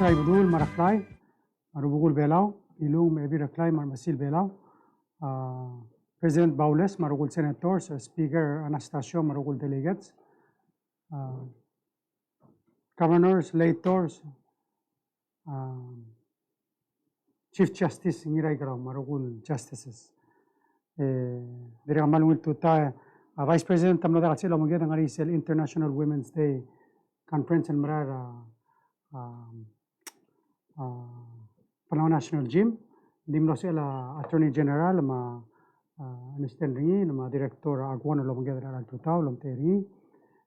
Masray Budul Maraklay, Marubugul Belau, Ilung Mebiraklay Marmasil Belau, President Baules, Marugul Senators, Speaker Anastasio, Marugul Delegates, Governors, Lators, Chief Justice Ngiray Garaw, Marugul Justices. Dire Malungil Tuta, Vice President Tamno Dagat sila Mugeda Ngarisel International Women's Day Conference and Marara Palau National Gym. Dimno sila Attorney General ma Anistan Ringi, ma Director Agwano Lomugeda Ral Tuta, Lomteri.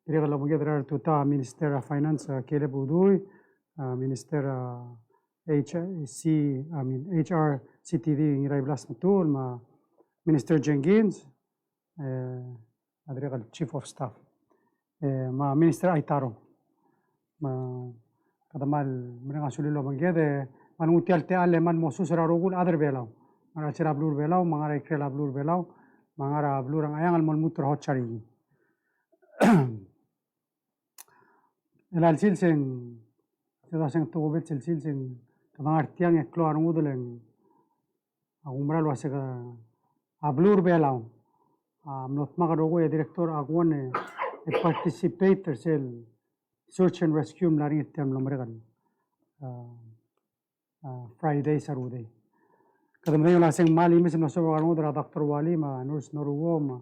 Dire Lomugeda Ral Tuta, Minister of Finance Caleb Udoy, Minister HR CTV Ngiray Blas Matul, ma Minister Jenkins, Adrigal Chief of Staff, ma Minister Aitaro, ma kadamal mereka sulilo mengede, manutial te ale man mosus rarugul other belau, mangara cera blur belau, mangara ikrela blur belau, mangara blur ang ayang almon mutur hot cari. Elal silseng, kita seng tu obet silseng, kamangar tiang eklo arung uduleng, umral wasega ablur belau. Not magarogo e director agone e participator sel search and rescue lari tem lomregan Friday saruday kadam dayo laseng mali mis no so gano dra Dr. Wali ma nurse norugo ma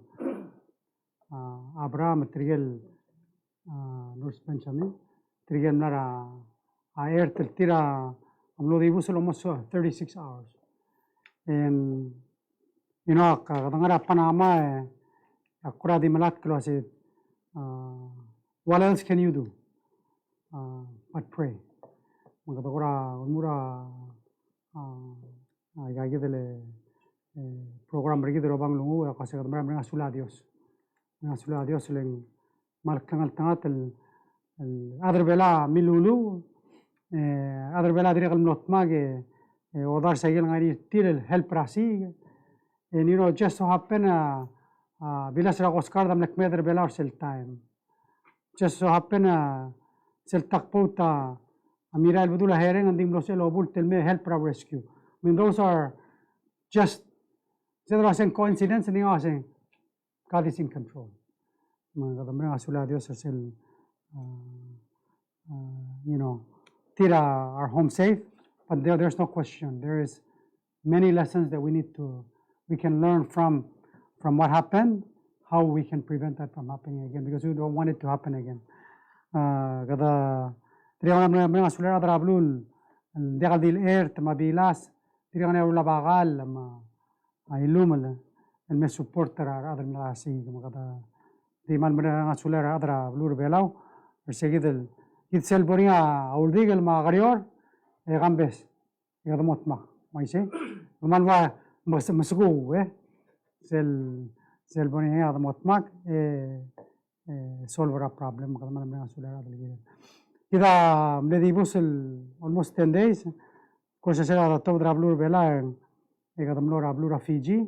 Abraham triel nurse Benjamin triel nara air tira amlo dibus almost 36 hours and you know, kadang-kadang Panama, akura di malat kalau asyik, what else can you do? But pray. Maka takura umura, agak gitu program berikut robang lungu, aku asyik kadang-kadang mengasula Dios leng malkangal tangat other bela milulu, other bela diri kalau not mage, odar sayang ngari tirel help rasi. And you know, just so happen, bilas rakos kardam nek meder belar sel time. Just so happen, sel takpota, amiral budula hereng and dimlo sel obul tel me help our rescue. I mean, those are just, there was a coincidence and they are saying, God is in control. Mga asula Dios sel, you know, tira our home safe, but there's no question. There is many lessons that we can learn from what happened, how we can prevent that from happening again, because we don't want it to happen again. Kada triana mga sulera drablul, degal dil ert mabilas, triana ula bagal ma ilum el me supporter adar nasi kada di mal mga sulera adra blur belau, seguidel itsel boria auldigel ma garior e gambes yada motma maise man مسكو سل بني هذا مطمق solve a problem كذا ما نبغى نسولف هذا اللي كذا مندي بوصل almost 10 days كل شيء هذا تو درابلور بلا كذا ملور رابلور فيجي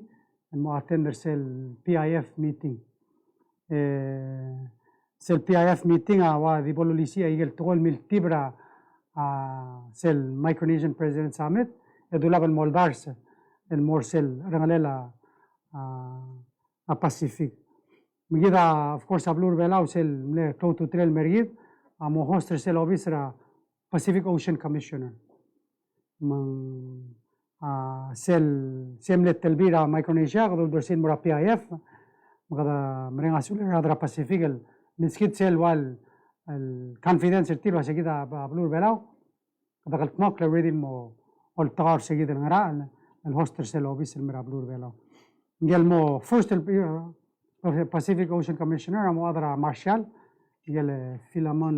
المو attender سل PIF meeting سل PIF meeting وادي بوليسيا يجل تقول ملتبرا سل Micronesian President Summit يدولا بالمولدارس el morsel rangalela a Pacific. Migida of course ablur belau sel le to trail mergid a mo hoster sel officer Pacific Ocean Commissioner. Mang sel semle telbira Micronesia gado dorsin mura PIF magada merenga suler adra Pacific el miskit sel wal el confidence el tiro seguida ablur belau kada kaltmak le ready mo ol tagar seguida ngara الهوستر سيل اوفيس المرابلور بيلاو قال مو فيرست Pacific Ocean Commissioner مو ادرا مارشال قال فيلامون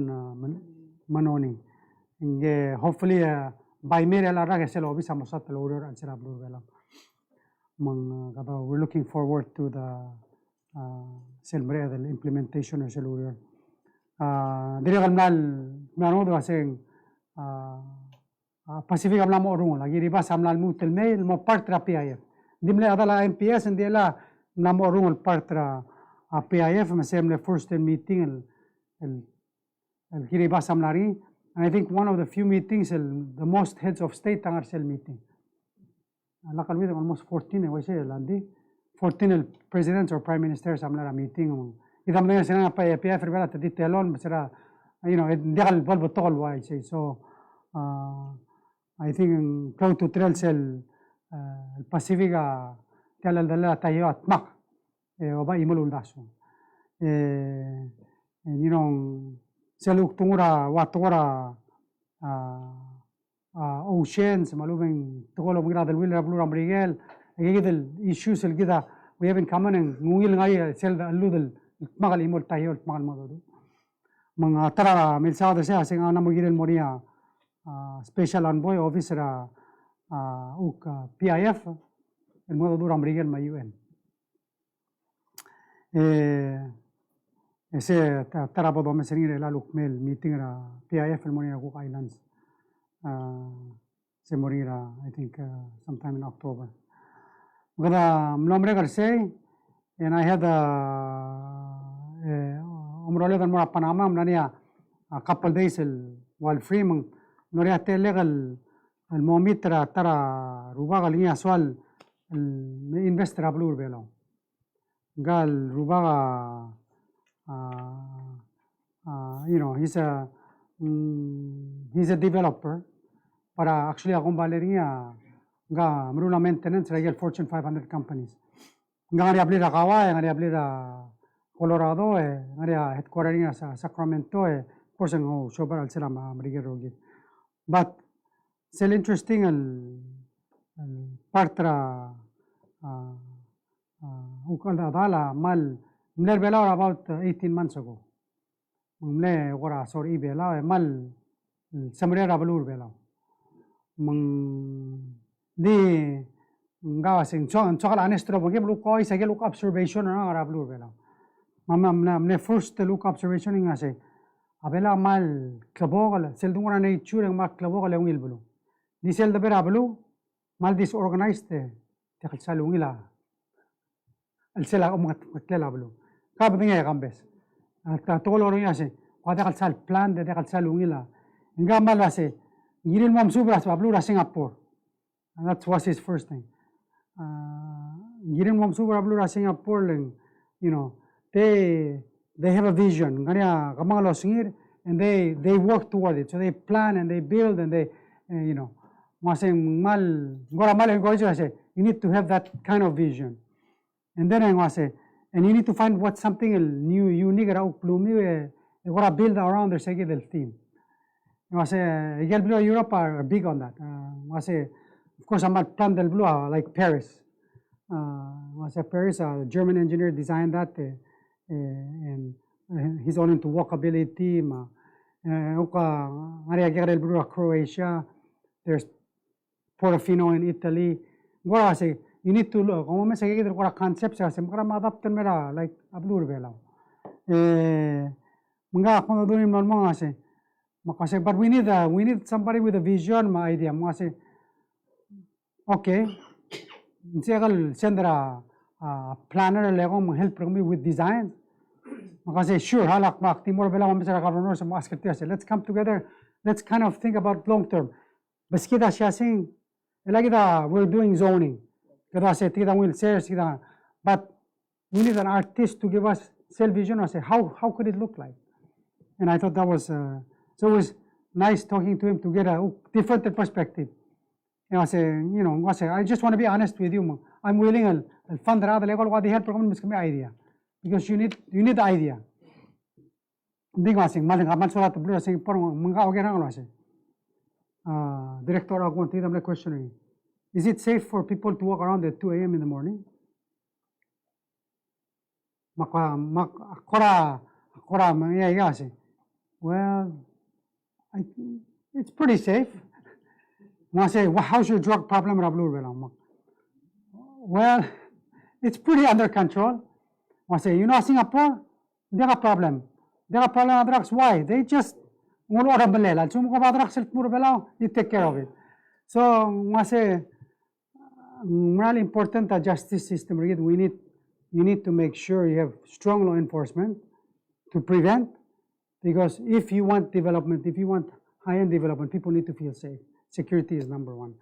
منوني قال hopefully by May la raga سيل اوفيس امسات الاورور ان سيرابلور بيلاو من قدا we're looking forward to the سيل مريد implementation سيل اورور ديري قال مانو دو سين Pacific amla mo orung lagi ribas amla mutel mail mo partra PIF dimle adala MPS and dela na mo orung partra PIF masemle first meeting el kiribas amlari And I think one of the few meetings, the most heads of state ang arsel meeting. Lakal with almost 14, I say, Landi. 14 presidents or prime ministers amla meeting. Idam na sila pa PF rebela ta detailon sila, hindi kal bolbo tol why say. So I think close to trail sel Pacifica talal dala tayo at mak oba imulul daso. And seluk tungura watura oceans malubeng tugolo mga dal wila blue rambrigel agigidel issues el gida we have in common and ngungil ngai sel aludel magal imol tayo magal modo mga tara mensada sa sing ana mogidel moria special envoy officer PIF el modo du rambrigel ma UN ese tara bodo mesenir la lukmel meeting ra PIF el moria Cook Islands se morirá, I think, sometime in October. Gada mlomre garse, and I had umrole dan mora Panama, mnania a couple days while free, noria te legal el momitra tara rubaga linya swal investor ablur belo. Gal rubaga, he's a developer. Para actually akong balerinya nga maruna maintenance regular Fortune 500 companies. Nga ngari abli ra Kawa, ngari abli ra Colorado, ngari headquarter niya sa Sacramento, course ang sobar al sila marigir rogi. But still interesting al partra ukal dala mal mler bela about 18 months ago. Mle ora sorry bela mal samre rabalur bela. Di ngawa sing chokal anestro bagi look koi sa look observation na arablu bela mamne first look observation nga se abela mal klabogala sel dungona nei chure ma klabogala ungil bulu di sel da bera bulu mal disorganized te khal ungila al sela matlela bulu ka bdinga gambes ta toloro nga se wada khal plan de khal ungila nga mal se Giril mom subras bablura Singapore. And that was his first thing. Giril mom subra bablura Singapore, and they have a vision. Ganya kamangalo singir, and they work toward it. So they plan and they build and they masing mal gora mal gojo say you need to have that kind of vision. And then I say and you need to find what something new unique ra plumi gora build around the sege del team. Europe are big on that. Of course, I'm not plan del blue like Paris. Paris, a German engineer designed that, and he's all into walkability. Croatia. There's Portofino in Italy. You need to look. Como concepts like ablur bela. Mga kung doon yung mga but we need somebody with a vision, my idea. Okay, send a planner lego help me with design. Sure, halak mak timor bela mamisara governor sa mga let's come together. Let's kind of think about long term. Baskida siya sing, we're doing zoning. But we need an artist to give us self vision. How could it look like? And I thought that was. So it was nice talking to him to get a different perspective. I just want to be honest with you. I'm willing to fund the level what they had program idea because you need the idea. Big masing maling kaman sulat to blue saying porong mga okay na director ako want to question is it safe for people to walk around at 2 a.m. in the morning? Akora mga well, it's pretty safe. I say, well, how's your drug problem? Well, it's pretty under control. I say, Singapore, they have a problem. They have a problem with drugs. Why? They just, you take care of it. So, I say, really important the justice system. You need to make sure you have strong law enforcement to prevent. Because if you want development, if you want high-end development, people need to feel safe. Security is number one.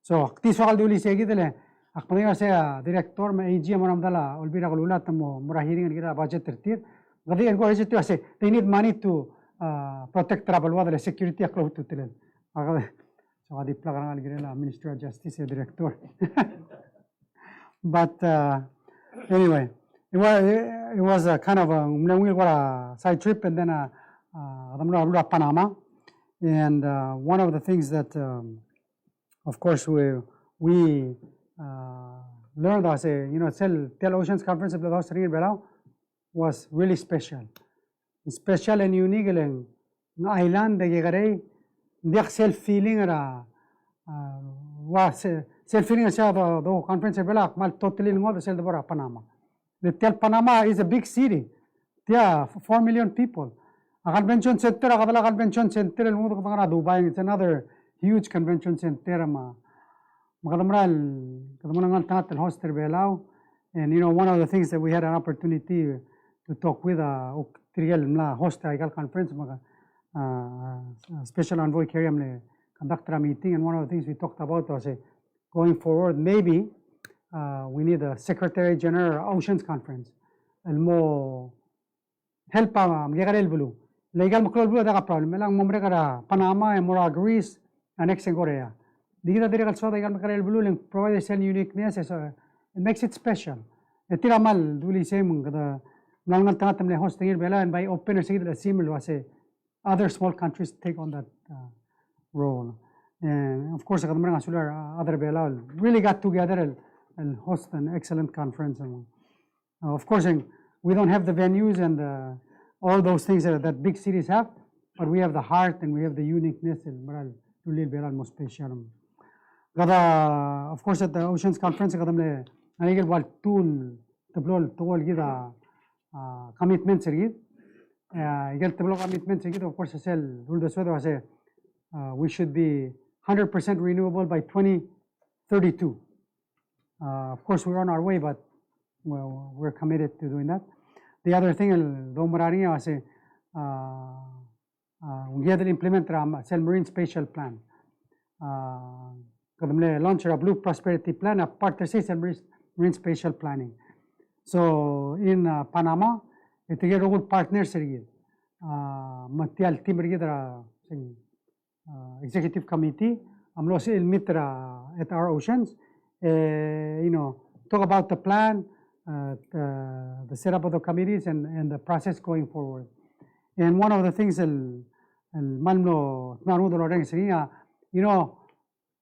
So, tiswakal duli segi dele, akpaniga saya director ma AG mo namdala olbira kalulat mo murahiring ngira budget tertir. Gadi enko ese tu ase, they need money to protect travel wadale security aklo tutelen. So adi plagan ngira Ministry of Justice director. But anyway, it was a kind of a side trip, and then Panama. And one of the things that, of course, we learned as a Tel Oceans Conference of the Host in Palau was really special. Special and unique in island de gare dia self-feeling era was self-feeling sa the conference in Palau mal totally ngo sel de Panama. The Tel Panama is a big city. There 4 million people. A convention center, a convention center, Dubai, it's another huge convention center. And one of the things that we had an opportunity to talk with host conference, special envoy Kariam conducted a meeting, and one of the things we talked about was going forward, maybe we need a Secretary General Oceans Conference, and more help blue. Legal maklol blue ada problem. Melang momre kara Panama and more Greece and next in Korea. Dito dire kalso legal maklol blue link provide a uniqueness, so it makes it special. Etira mal duli same kada nangal tangatam le hosting it bela, and by open sigid similar was other small countries take on that role. And of course kadamra asular other bela really got together and host an excellent conference. Of course we don't have the venues and all those things that big cities have, but we have the heart and we have the uniqueness and really most special. Of course, at the Oceans Conference, I get what tool to blow commitments. I get the commitments. Of course, I say we should be 100% renewable by 2032. Of course, we're on our way, but we're committed to doing that. The other thing, we had to implement a marine spatial plan. Launch a Blue Prosperity Plan, a part of marine spatial planning. So in Panama, it get all partners. Matial team executive committee. Meet at our oceans. Talk about the plan. The setup of the committees and the process going forward. And one of the things the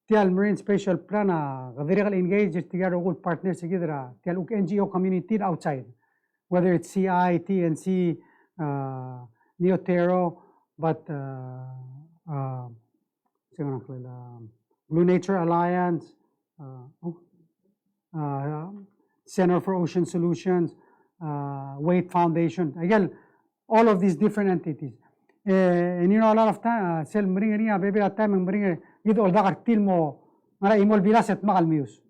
marine spatial plan engage together all partners together NGO community outside, whether it's CI, TNC, Neotero, but Blue Nature Alliance, Center for Ocean Solutions, Wait Foundation, again, all of these different entities. And a lot of time, sel bring a baby at time and bring it all back till more, imol bilas at Magal Muse.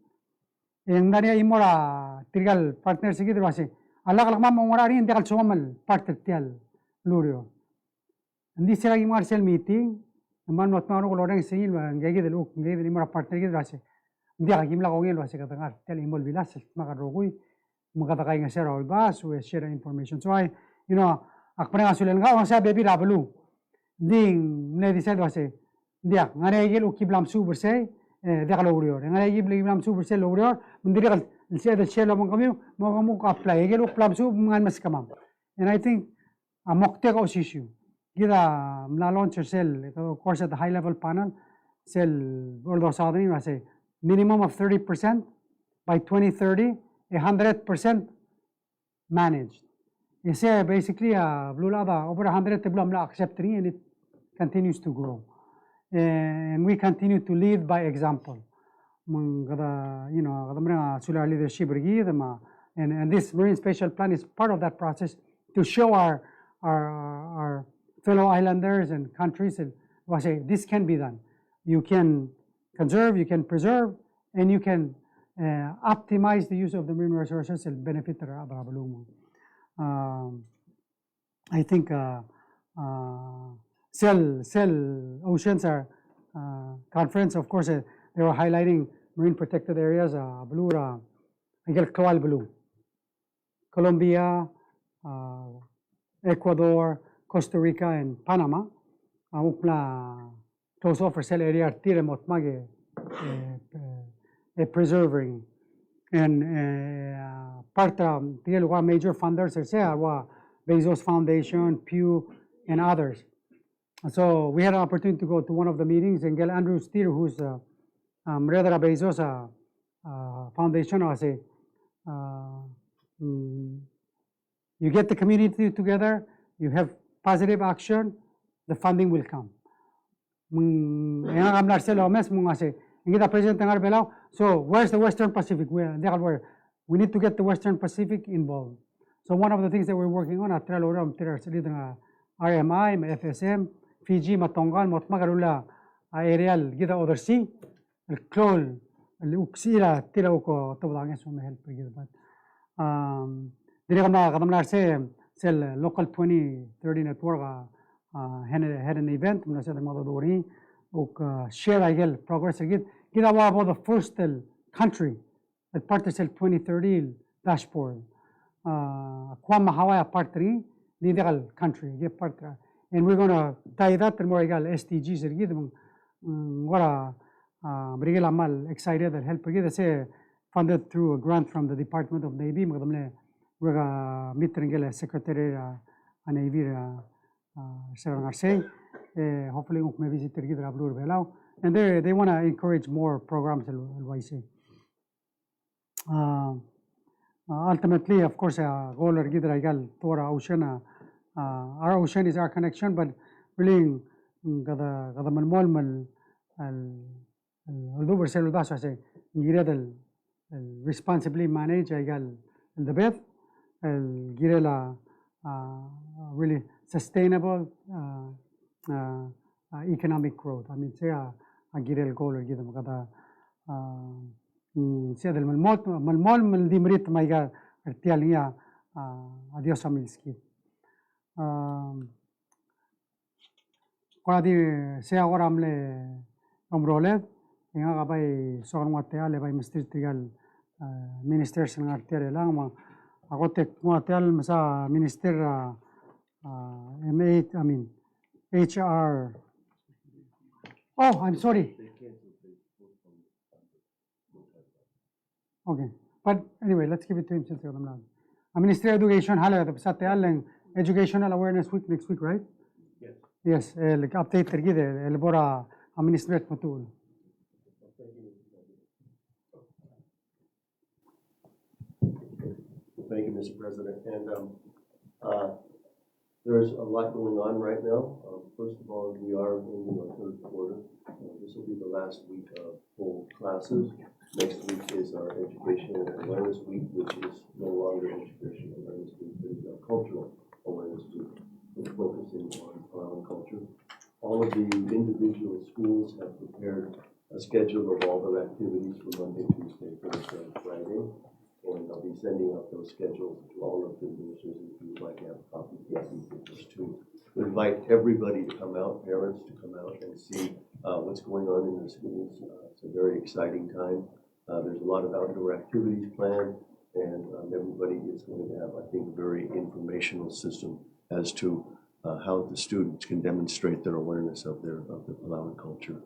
And Naria Imora, Trigal partners together was a lot of Mamma Morari and Del Somal partner Tel Lurio. And this is a Marcel meeting, a man not Maro Lorenz Silva and Gaggy the look, gave the Imora partner together. Dia gimla kongel was katakan tel imol bilas makarogui mukataka nga share all bas we share information. So akprenga sulen nga sa baby rablu ding ne decide was dia ngare gel ukiblam super say dia kalorior ngare giblam super say lorior mundiri el share lo kami mo apply gel uklam sub ngan mas kamam. And I think a mokte ko issue gida mla launch cell of course at the high level panel cell all those other was minimum of 30% by 2030, 100% managed. You say basically Blue Lava over 100 Blue accept 3 and it continues to grow. And we continue to lead by example. Solar leadership and this marine spatial plan is part of that process to show our fellow islanders and countries and say this can be done. You can conserve, you can preserve, and you can optimize the use of the marine resources and benefit the Abrabalum. I think Cell Oceans conference, of course, they were highlighting marine protected areas, blue, Coal Blue, Colombia, Ecuador, Costa Rica, and Panama. Close offer cell area tire motmage preserving and part of major funders are Bezos Foundation, Pew, and others. So we had an opportunity to go to one of the meetings and get Andrew Steer, who's rather a Bezos Foundation. I say, you get the community together, you have positive action, the funding will come. So where's the Western Pacific? We need to get the Western Pacific involved. So one of the things that we're working on at RMI, FSM, Fiji, Matongan, Motmagarula, aerial, gida other sea, el clol, el uxira, tira uko, tobang es help but direct say local 2030 network had an event, share progress again. Gida about the first country that part of 2030 dashboard. Kwama Hawaii part 3, the country, part and we're going to tie that to more SDGs. Brigel Amal excited that help say funded through a grant from the Department of Navy. We're going to meet the Secretary of Navy, hopefully we may visit Palau. And they want to encourage more programs. Ultimately, of course, goal ocean. Our ocean is our connection, but really, responsibly manage the bed, really sustainable economic growth. I mean, say a goal or give them say the malmol dimrit maiga tialia adios amilski. Quadi se ahora amle omrolet inga bay sormatea le bay ministerial ministers ng artere lang ma agote motel masa minister M8 I mean HR. Oh, I'm sorry. Okay, but anyway, let's give it to him since you're not. Ministry of Education, Educational Awareness Week next week, right? Yes. Yes, update tergide, elbora administrate matul. Thank you, Mr. President. And there's a lot going on right now. First of all, we are in our third quarter. This will be the last week of full classes. Next week is our Educational Awareness Week, which is no longer Educational Awareness Week, but is our Cultural Awareness Week. We're focusing on Palau culture. All of the individual schools have prepared a schedule of all their activities for Monday, Tuesday, Thursday, and Friday. And I'll be sending out those schedules to all of the administrators if you would like to have a copy of these papers too. We invite everybody to come out, parents to come out and see what's going on in the schools. It's a very exciting time. There's a lot of outdoor activities planned, and everybody is going to have, I think, a very informational system as to how the students can demonstrate their awareness of the Palauan culture.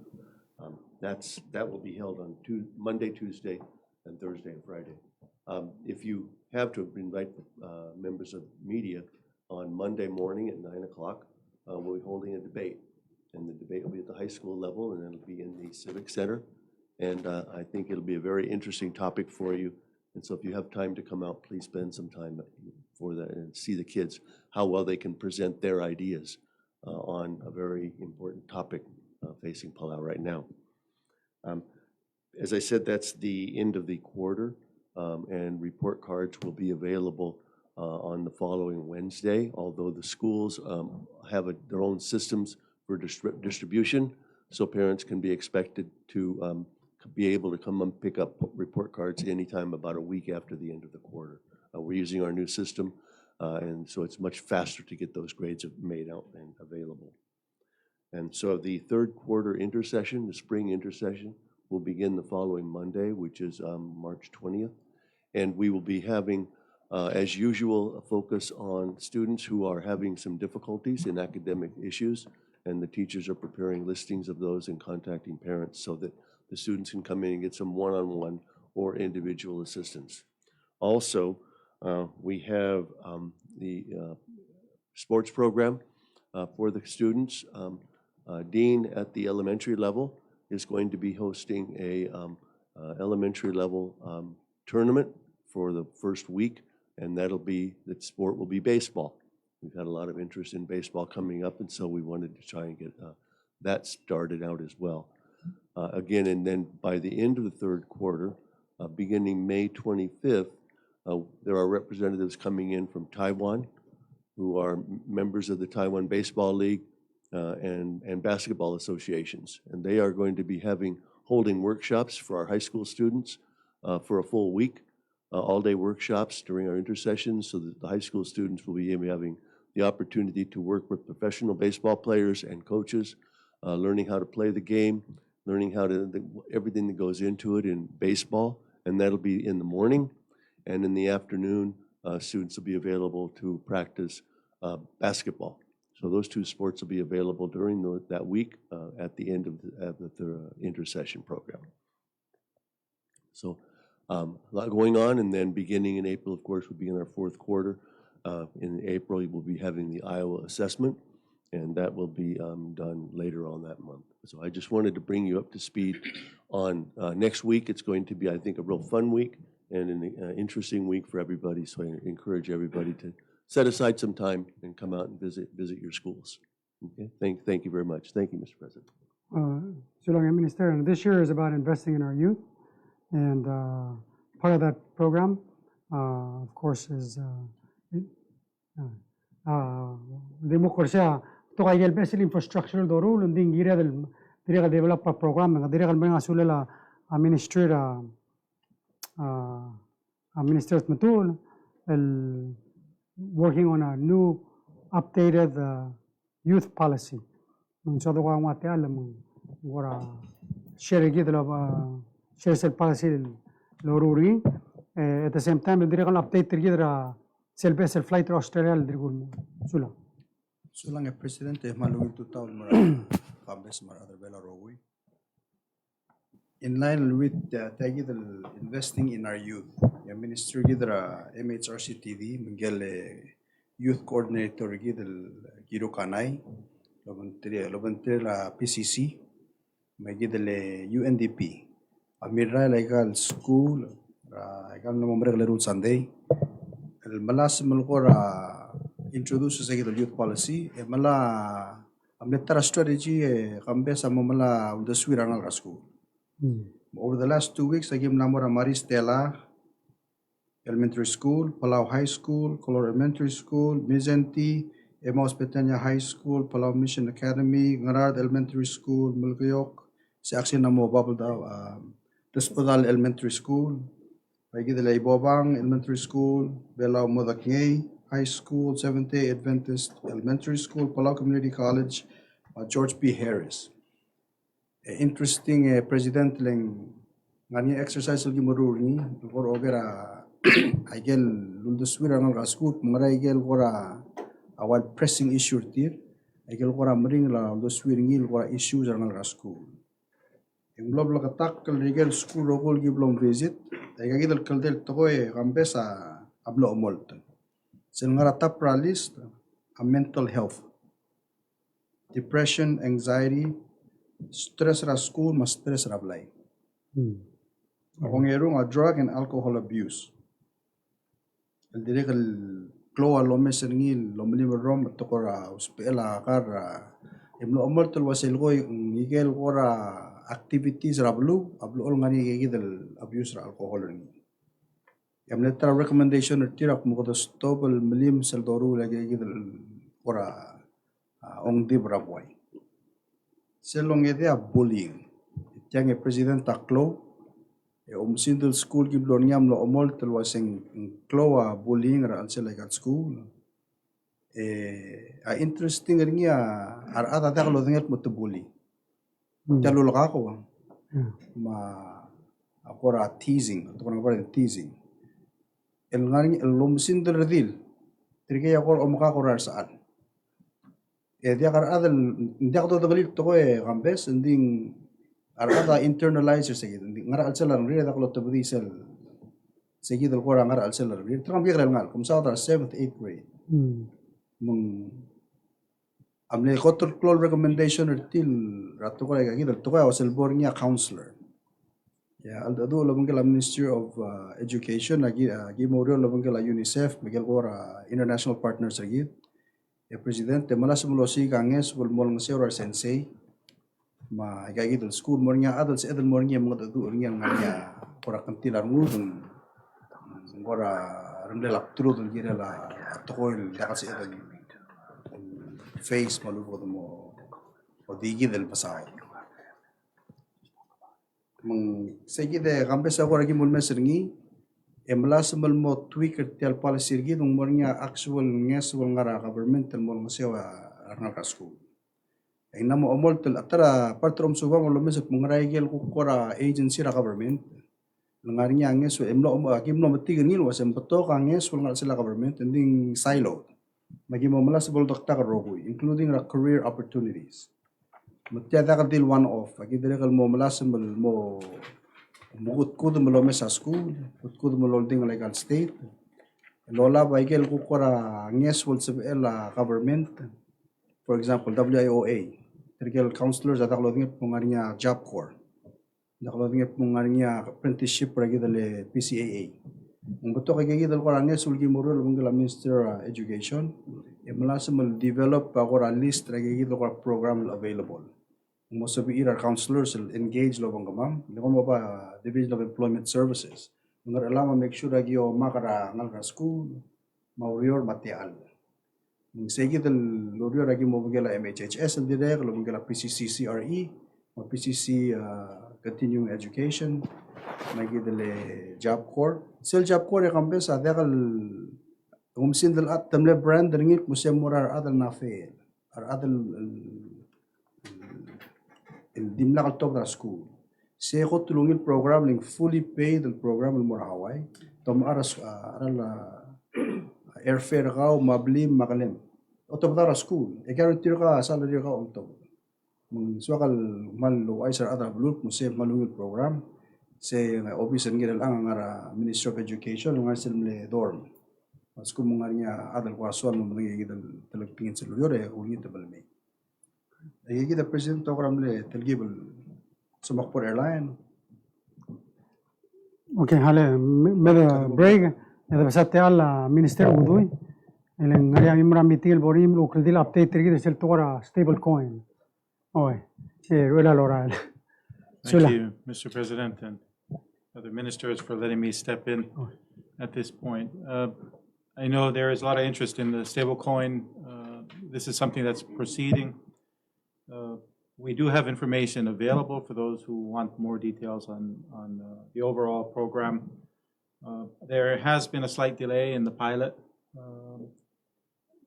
That will be held on Monday, Tuesday, and Thursday and Friday. If you have to invite members of the media, on Monday morning at 9 o'clock, we'll be holding a debate. And the debate will be at the high school level, and it'll be in the Civic Center. And I think it'll be a very interesting topic for you. And so if you have time to come out, please spend some time for that and see the kids, how well they can present their ideas on a very important topic facing Palau right now. As I said, that's the end of the quarter, and report cards will be available on the following Wednesday, although the schools have their own systems for distribution, so parents can be expected to be able to come and pick up report cards anytime about a week after the end of the quarter. We're using our new system, and so it's much faster to get those grades made out and available. And so the third quarter intersession, the spring intersession, will begin the following Monday, which is March 20th. And we will be having, as usual, a focus on students who are having some difficulties in academic issues. And the teachers are preparing listings of those and contacting parents so that the students can come in and get some one-on-one or individual assistance. Also, we have the sports program for the students. Dean at the elementary level is going to be hosting a elementary level tournament for the first week, and the sport will be baseball. We've had a lot of interest in baseball coming up, and so we wanted to try and get that started out as well. Again, and then by the end of the third quarter, beginning May 25th, there are representatives coming in from Taiwan who are members of the Taiwan Baseball League and basketball associations. And they are going to be holding workshops for our high school students for a full week, all-day workshops during our intersessions, so that the high school students will be having the opportunity to work with professional baseball players and coaches, learning how to play the game, learning everything that goes into it in baseball. And that'll be in the morning. And in the afternoon, students will be available to practice basketball. So those two sports will be available during that week at the end of the intercession program. So a lot going on, and then beginning in April, of course, we'll be in our fourth quarter. In April, we'll be having the Iowa assessment, and that will be done later on that month. So I just wanted to bring you up to speed on next week. It's going to be, I think, a real fun week and an interesting week for everybody. So I encourage everybody to set aside some time and come out and visit your schools. Okay, thank you very much. Thank you, Mr. President. Minister, and this year is about investing in our youth, and part of that program, of course, is democracia to kay basic infrastructure do rule and gira del direga develop a program nga direga mga sulela a ministry a minister matul working on a new updated youth policy. So the one what alam wara share gidla share policy loruri at the same time direga update gidra self flight to Australia dirgul sula. Sulang Presidente maluwin tutaw Pabes other Bella Rowi. In line with the investing in our youth, the Minister gidra MHRC TV Miguel Youth Coordinator gidel Giro Kanay, Lobantri la PCC, magidel UNDP, Amira legal school, legal nombre legal Sunday, el malas malgora introduces the youth policy, mala amnetara strategy kambe sa mala the swirangal school. Over the last 2 weeks, I gave Namora Maristela Elementary School, Palau High School, Color Elementary School, Mizenti, Emmaus Betania High School, Palau Mission Academy, Ngarad Elementary School, Mulgayok, si Aksi Namo Babal daw, Despodal Elementary School, Pagidala Ibobang Elementary School, Belao Modakngay High School, Seventh-day Adventist Elementary School, Palau Community College, George P. Harris. Interesting president lang ngani exercise lagi maruni for ogera again lunduswira ng raskut mara igel gora awal pressing issue tir igel gora mring la lunduswira ngil gora issues ng raskut yung blob la katak kal igel school rogol giblom visit igel kaldel toy gambesa ablo omolt sen ngara top list mental health, depression, anxiety, stress ra school, mas stress ra blay. Akong erong drug and alcohol abuse. El direk el klo alomes ngil lomli rom tokora uspela kara imlo omol tul wasil goy ngigel gora activities ra ablu ol ngani gigil abuse ra alcohol ni. Yam letter recommendation tirak mo ko stop el milim sel doru lagi gigil gora ong di braboy. Selong ede a bullying. Tiang e president taklo single school giblon ngam lo omol tul wasing klo a bullying ra ansel like at school. interesting rin niya arata da kalau dengar mutubuli. Jalul ako ma ako ra teasing, atau orang apa teasing. El ngari el lomsin terdil. Terkaya ako omaka ko saan. Dia arada dia ko to galit to kambes ending arada internalizer sige. Ngara alsalar rin da kalau tebudi sel. Sige dal ko ngara alsalar rin. Terang biar ngal. Kumsa ta 7th 8th grade. Amne kotor clol recommendation til ratu ko lagi dal to ko wasel bornya counselor. Ya aldo labang kala Ministry of Education lagi morio labang kala UNICEF miguel gora international partners lagi. Ya presidente malas mulosi kanges bol mol ngaseur sensei ma gagi dal school mornya adal se adal mornya mga du ornya nganya ora kantilar ngudun gora remde lap tru dal gira la tokoil dakas adal face malu mo o digi del pasado segi de kambes ako lagi mulme seringi emlas mo tweak tial policy gi dong mornya actual ngesual ngara government tel mol masewa arnal school ay namo omol tel atara patrom suba mo lumes mengarai gel kukora agency ra government ngarinya ngesu emlo agimlo mati ngil wasem beto kangesul ngal sila government ending silo magi mo malas bol dokta rogui including career opportunities. Matiada ka deal one off. Agi dire kal mo malas mo mugut kud mo lo sa school, kud mo lo ding legal state. Lola baigel ko kora nges wol sa government. For example, WIOA. Tergel counselors at aklo ngip mo ngarinya job corps. Naklo ngip mo ngarinya apprenticeship ragi dale PCAA. Ang beto kay gigi dal ko nges wol gi mo ro ngala Minister Education. E malas mo develop ako list ragi gigi dal ko program available. Mo sabi our counselors engage lo bang gamam ko ba Division of Employment Services ngar alama make sure agyo makara ngal school maurior matial ng sige dal lorior agi mo bigala MHHS and dire lo bigala PCC CRE o PCC continuing education magi dale job corps sel job corps kambes sa dakal umsin dal at tamle brand ringit musem morar adal na fail ar adal dimla kal top na school. Se ko tulungin program ling fully paid ang program ng Hawaii. Tom aras aral airfare ka o mablim makalim. O top na school. E guarantee ka salary ka on top. Mung swakal malo ay sa other group mo se malungin program. Se office ng giral ang ngara Ministry of Education ng silmle dorm. Mas kung mga niya adal ko aswan mo mga gidal talagpingin sa luyore uli tabalme. Ay the president program le telgibel sumakpor airline. Okay, hale mera break eda basate alla minister udui elen ngari imra mitil borim local dil update tergi sel tora stable coin. Oi, ruela loral. Thank you, Mr. President, and other ministers for letting me step in at this point. I know there is a lot of interest in the stablecoin. This is something that's proceeding. We do have information available for those who want more details on the overall program. There has been a slight delay in the pilot.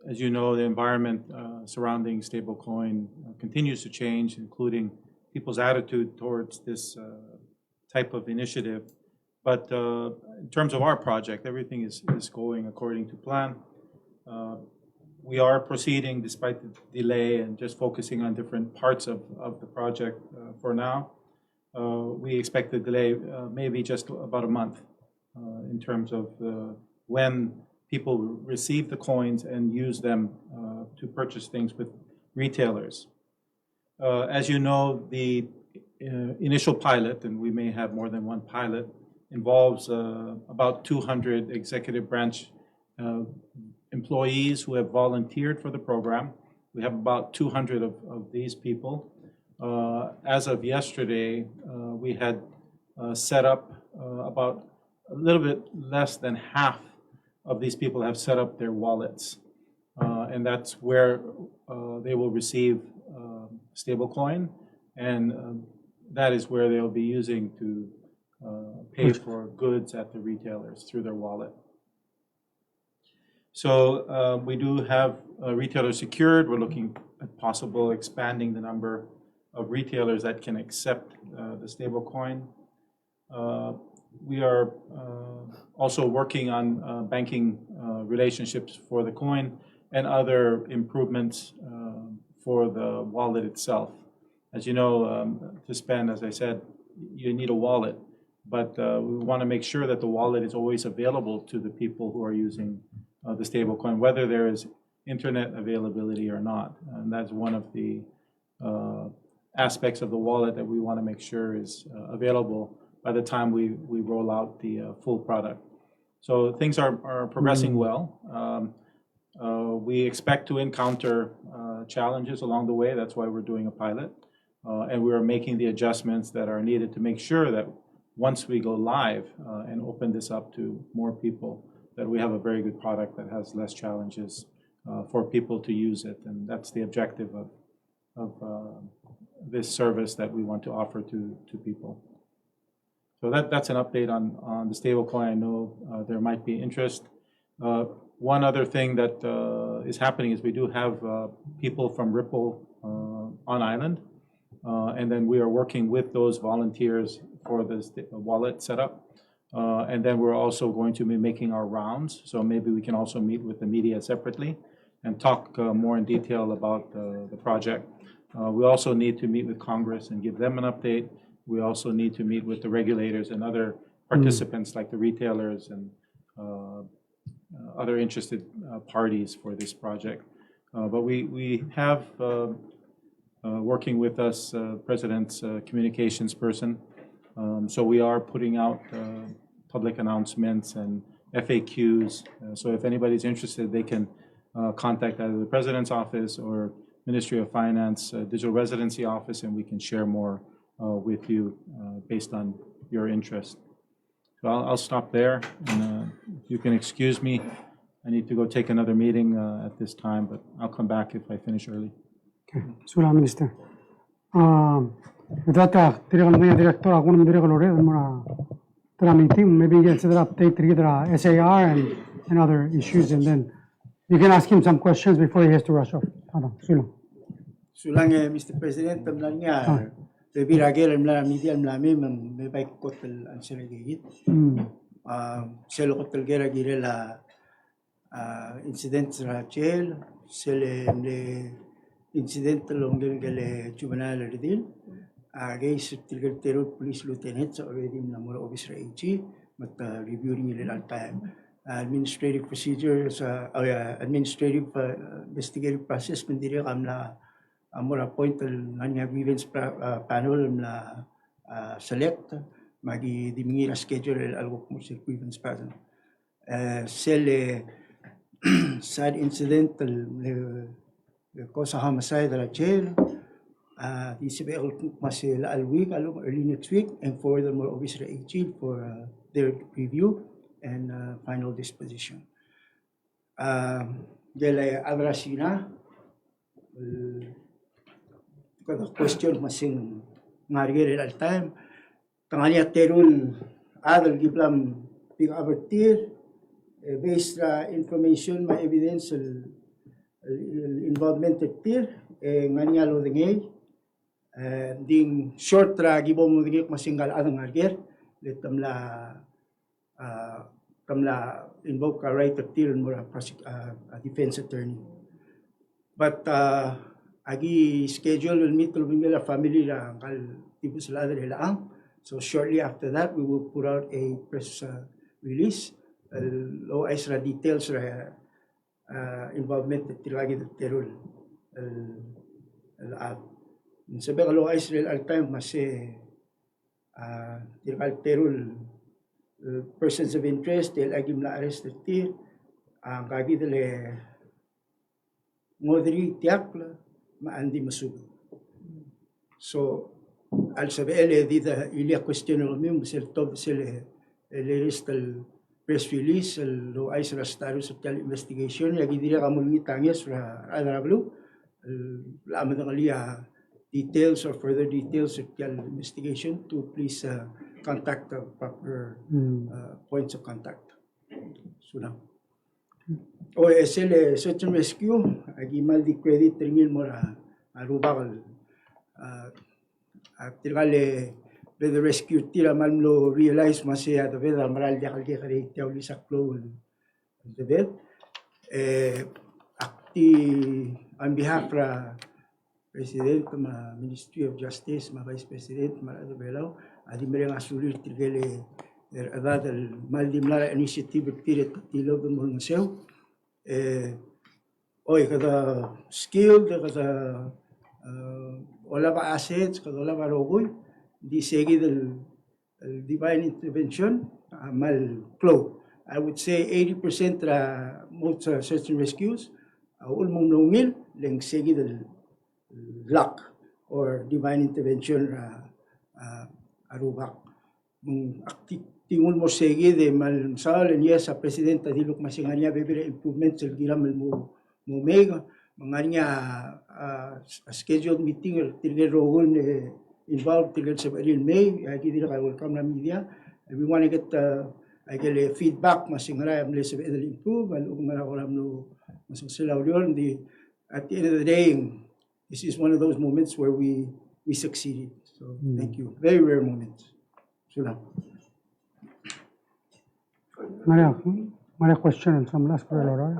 As you know, the environment surrounding stablecoin continues to change, including people's attitude towards this type of initiative. But in terms of our project, everything is going according to plan. We are proceeding despite the delay and just focusing on different parts of the project for now. We expect the delay maybe just about a month in terms of when people receive the coins and use them to purchase things with retailers. As you know, the initial pilot, and we may have more than one pilot, involves about 200 executive branch employees who have volunteered for the program. We have about 200 of these people. As of yesterday, we had set up about a little bit less than half of these people have set up their wallets. And that's where they will receive stablecoin, and that is where they'll be using to pay for goods at the retailers through their wallet. So we do have retailers secured. We're looking at possible expanding the number of retailers that can accept the stablecoin. We are also working on banking relationships for the coin and other improvements for the wallet itself. As you know, to spend, as I said, you need a wallet, but we want to make sure that the wallet is always available to the people who are using the stablecoin, whether there is internet availability or not. And that's one of the aspects of the wallet that we want to make sure is available by the time we roll out the full product. So things are progressing well. We expect to encounter challenges along the way. That's why we're doing a pilot. And we are making the adjustments that are needed to make sure that once we go live and open this up to more people, that we have a very good product that has less challenges for people to use it. And that's the objective of this service that we want to offer to people. So that's an update on the stablecoin. I know there might be interest. One other thing that is happening is we do have people from Ripple on island. And then we are working with those volunteers for this wallet setup. And then we're also going to be making our rounds. So maybe we can also meet with the media separately and talk more in detail about the project. We also need to meet with Congress and give them an update. We also need to meet with the regulators and other participants like the retailers and other interested parties for this project. But we have working with us, President's communications person. So we are putting out public announcements and FAQs. So if anybody's interested, they can contact either the President's office or Ministry of Finance Digital Residency Office, and we can share more with you based on your interest. So I'll stop there, and you can excuse me. I need to go take another meeting at this time, but I'll come back if I finish early. Okay, Sula Minister. Data Tirigan Director, Agun Director, Tara meeting, maybe get the update to SAR and other issues, and then you can ask him some questions before he has to rush off. Sula. Sulang Mr. President, tamlan nga, Devi Ragel mla media mlami may bay kotel ang sinagigit. Selo kotel gera gire la incident sa jail, sele incident longgel gale juvenile redil. Gay sutilgal terror police lieutenant sa already namura officer AG, mat reviewing nila time. Administrative procedures, administrative investigative process, mandiri kamla amor appoint nga grievance panel na select magi dimingi schedule algo mo sa grievance panel. Sele sad incident le cosa homicide la jail. This will mas alweek along early next week and for the more officer AG for their review and final disposition. Dele abrasina the question masing ngarigere al time tanganya terul adal giblam big avertir based information ma evidence involvement tir nganya lo dingay ding short gibom mo dingay masinggal adang ngarger letamla invoke a right of tir mo a defense attorney but agi schedule will meet the family la kal tipo sila laang. So shortly after that, we will put out a press release. Lo extra details involvement at tilagi the terror. Sabi ka lo Israel al time kasi tilal terror persons of interest tilagi mla arrested tir ang kagi dele ngodri tiakla maandi masugod. So, al sabiele dita ilia question ng kami, masel top sila listal press release, lo ay sa status of investigation, yagi dira kamulungi tangis ra adarablo, laman ng alia details or further details of investigation to please contact the proper points of contact. So now. O SL search and rescue agi mal di credit ringil mo ra arubakal tirgale the rescue tira man lo realize masaya the bed amral dia kalke kare tiaw li saklo the bed akti on behalf ra President ma Ministry of Justice ma Vice President ma Belau adi mereng asulir tirgale ada del mal di mlara initiative tira tilo mo ngsew oy kada skill kada wala ba assets kada wala ba rogoy di segi del divine intervention mal flow. I would say 80% most search and rescues ulmong nungil leng segi del luck or divine intervention arubak mong tingul mo segi de mal sal and yes sa presidenta diluk masinganya bebere improvement sa giram mo mega manganya scheduled meeting tirge rogol involved tirge sa May agi dira kay welcome na media and we want to get I get a feedback masingara am less of improve al umara oram no masingsilaw yon di at the end of the day this is one of those moments where we succeeded, so thank you, very rare moments. So Maria question some last for Laura.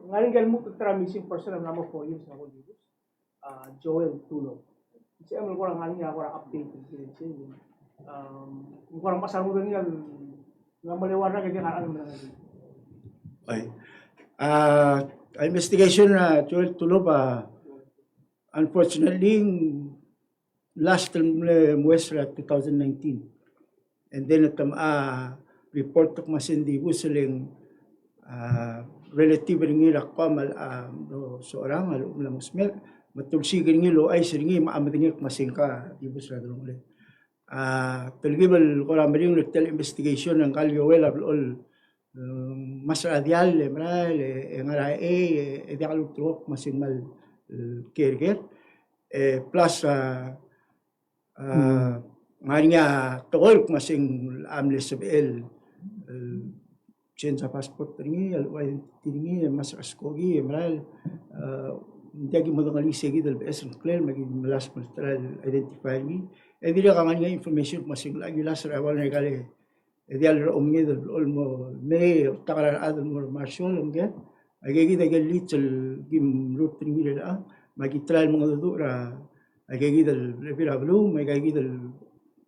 Ngayon galmo tra missing person ang namo 4 years na ko dito. Joel Tulo. Kasi ang ko lang nga ako update din siya. Ko lang pasang rin nga maliwanag kay ano man. Ay. Investigation na Joel Tulo ba unfortunately last muestra 2019. And then at report to masindi buseling relative ringi rakpamal no seorang lalu melamusmel betul si ringi lo ay seringi maamadingik masingka di busra dong le telgibal koram ring tel investigation ng kalyo well all masra dial le mra le ngara e dial trok masing mal kerger plus ngarinya tol masing amles sabel change sa passport ringi alway tingi mas askogi emral dagi mo ngali segi del bes clear magi last multiple identify me e dira ka nganya information masing lagi last rawal na gali e dial omngi del olmo me takara adal mo marshal omge agegi dagal little gim root ringi la magi trial mga dudura agegi del repira blue magi del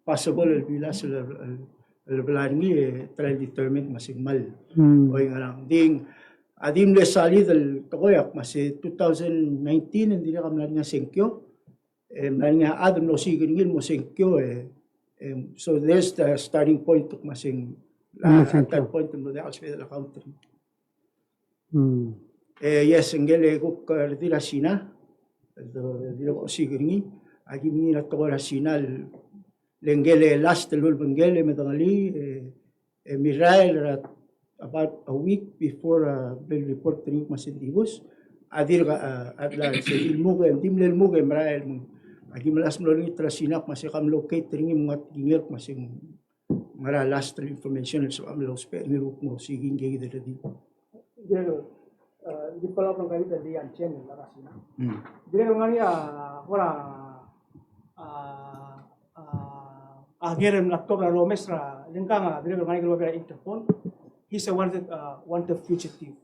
possible bilas belani trial determined masing mal oy nga lang ding adim le sali del tokoyak masi 2019 hindi na kamlan nga senkyo nga adam no sigingin mo senkyo so there's the starting point of masing that point mo the hospital country yes ngele ko dira sina dira ko sigingin agim ni na tokora sinal lengele last lul bengele metangali Mirail about a week before bill report ring masindibus adir adla sa ilmuge dimlel muge Mirail mo agi malas mo ni trasinak masikam locate ring mga gingir masing mara last information so am lo spe ni mo siging gigi dadi di pala pang kami tadi ang chen na kasina dire ngani wala agerem laptop na romesra lingkanga dire ngani ko pera Interpol. He's a wanted fugitive,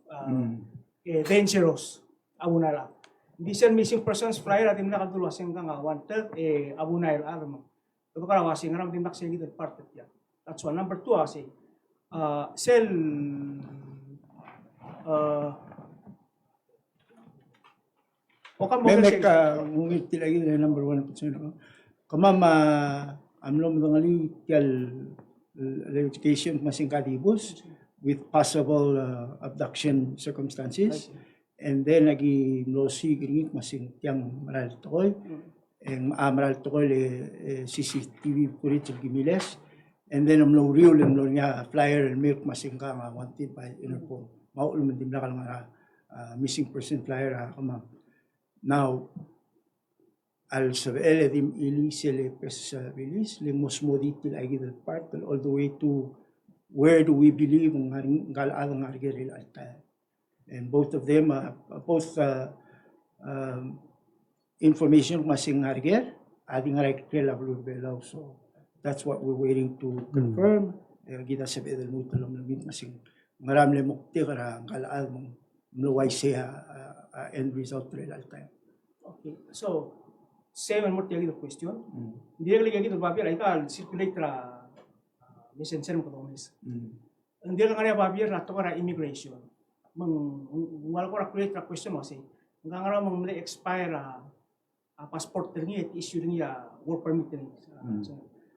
dangerous abunala. This missing persons flyer atim na kadulwa singkang wanted abunay alam. Ito ka lang kasi ngaram tindak siya gid part of yan. That's one. Number 2 kasi cell Memek ngumit lagi number 1%. Kamama amlom ngali tial education masing kadibus with possible abduction circumstances and then lagi losi gringit masing tiang maral tokoy maral tokoy CCTV footage gimiles and then amlo real amlo nya flyer and milk masing ka wanted by Interpol maul man dimla kal nga missing person flyer kama now al sabel edim ili sele pesabilis limos moditi lagi del part all the way to where do we believe ang galadang argeril alta. And both of them information masing arger, ading arger lablo belaw. So that's what we're waiting to confirm. Kita sa bedel mo talam lamit masing maramle mukti kara galad mong mluway siya end result rel alta. Okay, so same and more the question. Hindi ka lagi ito babir ay ka circulate ra messenger mo ko mes. Hindi ka kanya babir na to kara immigration. Wala ko ra create ra question mo say. Hanggang ara mong expire passport niya issue niya work permit niya.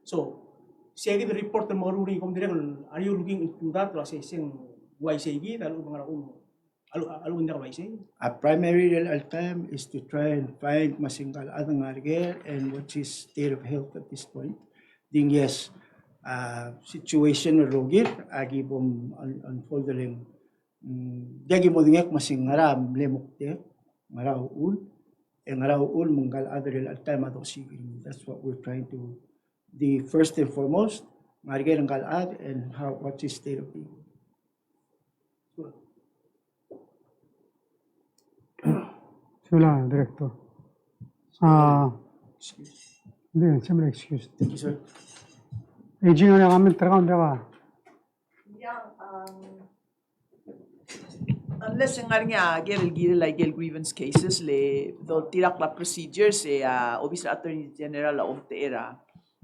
So siya gid report mo ruri kom dire are you looking into that la say sing why say gid alu mga alu hindi ka why say. A primary time is to try and find masinggal adang arger and what's his state of health at this point. Ding yes, situation rogir agi bom unfolding. Dagi mo dingek masing ngaram lemukte ngaraw ul ngaraw ul munggal adrel time ato sigiri. That's what we're trying to. The first and foremost, arger ang galad and what's his state of being. Sula, Director. Hindi, siyempre excuse. Thank you, sir. Aging na kami trakan daw. Unless nga gel like grievance cases le do tirak la procedures obviously Attorney General la omteera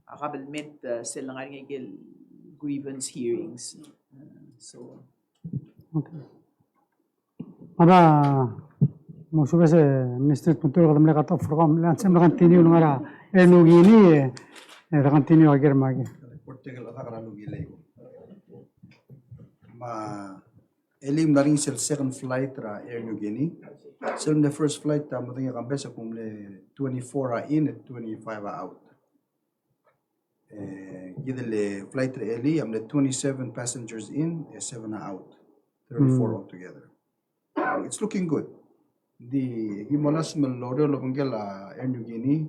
kabalment sila nga gel grievance hearings. So Okay. Ada musuh se Minister Puntur kalau mereka tahu program langsung mereka continue nungara nugini mereka continue agar magi. Portugal ata kara lugilay ko. Elim na rin sila second flight ra Air Niugini. Sila the first flight matang kambes kung le 24 in at 25 out. Gidele flight ra Eli am le 27 passengers in, 7 out. 34 altogether. It's looking good. The Himolas Maloro Lobangela Air Niugini,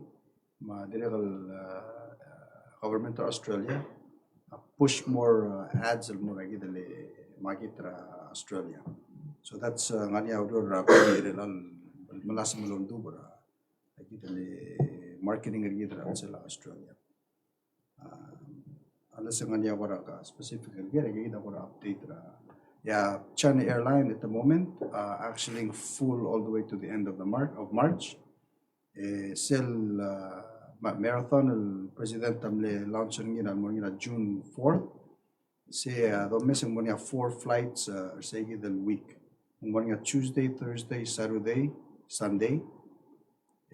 government of Australia, push more ads and more magitra Australia. So that's ngani outdoor malas malondu bara marketing ngidra sila Australia. Alas ngani awara ka specifically kita update ra. Yeah, China Airline at the moment actually full all the way to the end of March. Marathon el president tamle launching in June 4th. Do missing one 4 flights say the week. One Tuesday, Thursday, Saturday, Sunday.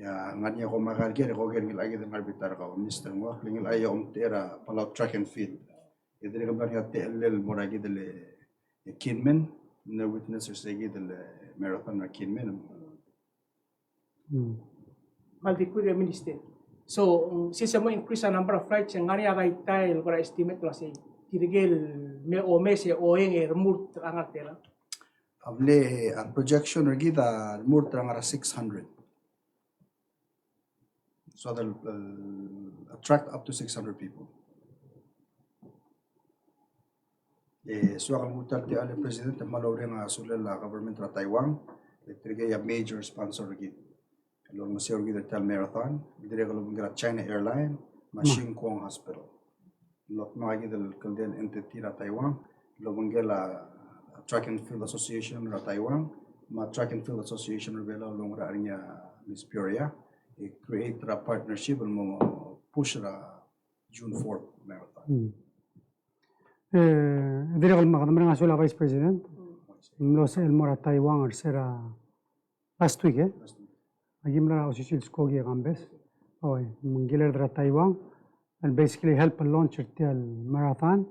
Yeah, nganya ko makarger ko gergil agi ng arbiter ka Mr. Mo lingil ayo tera Palau track and field. Idri ka banya TL moragi dele Kinmen, no witnesses say the marathon or Kinmen. Maldikwiri Minister. So since mo increase the number of flights ang ngani agay tayo para estimate la say tirigel me o mese o yung remurt ang atela. Able ang projection or gita remurt ang 600. So they'll attract up to 600 people. So ang mutalti ang president malawri nga sulal la government ra Taiwan tirigay a major sponsor gid. Along masir gid tel marathon, dire kalong gira China Airline, Machine Kong Hospital. Lot mga gid el kandel entity ra Taiwan, lobangela Track and Field Association ra Taiwan, ma Track and Field Association ra long ra nya Miss Peoria, create ra partnership mo push ra June 4th marathon. Dire kalau makan mereka sula Vice President, mlos el mora Taiwan or sera last week agim la official skogi gambes, menggilir dari Taiwan, and basically help launch the marathon,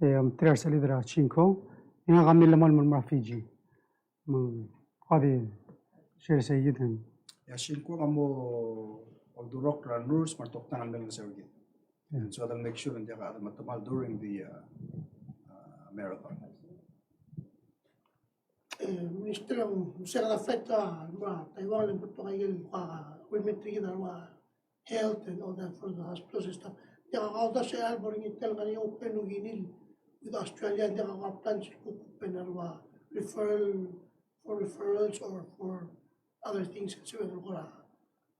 tirar sali dari Chinko, yang kami lemon mora Fiji, kadi share saya gitu. Ya Chinko kamu all the rock runners martok tangan dengan sergit. And so I'll make sure that they matamal during the marathon. Minister, saya kata fakta, Taiwan yang betul kayak women trigger health and all that for the hospital system. Yang kau dah saya baru ngitel kan yang open begini, with Australia and the plans to penarwa referrals or for other things so kora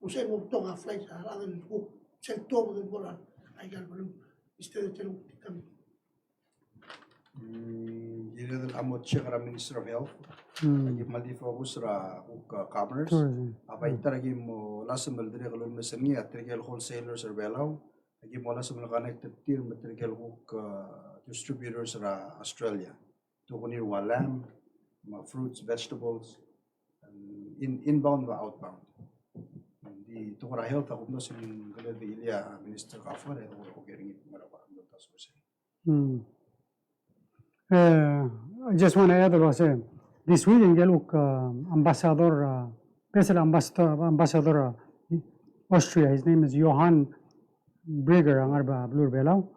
usay mo to nga flight other ko sector mo kora ay gal balum instead of kami Gila del amot siya kara Minister of Health. Lagi mali focus ra commerce. tourism. Apa ita lagi mo lasem mal dire kalon mesengi atrigel wholesalers or belaw. Lagi mo lasem mal connected tier material hook distributors ra Australia. To kunir walam, mga fruits, vegetables, inbound ba outbound. Di to kara health ako no sin kalon di Ilya Minister Kafar ito ko gering marawa ang tas ko say. I just want to add also, this week in Galuk, Ambassador, Special Ambassador Austria, his name is Johann Brigger, ang arba Blur Belau.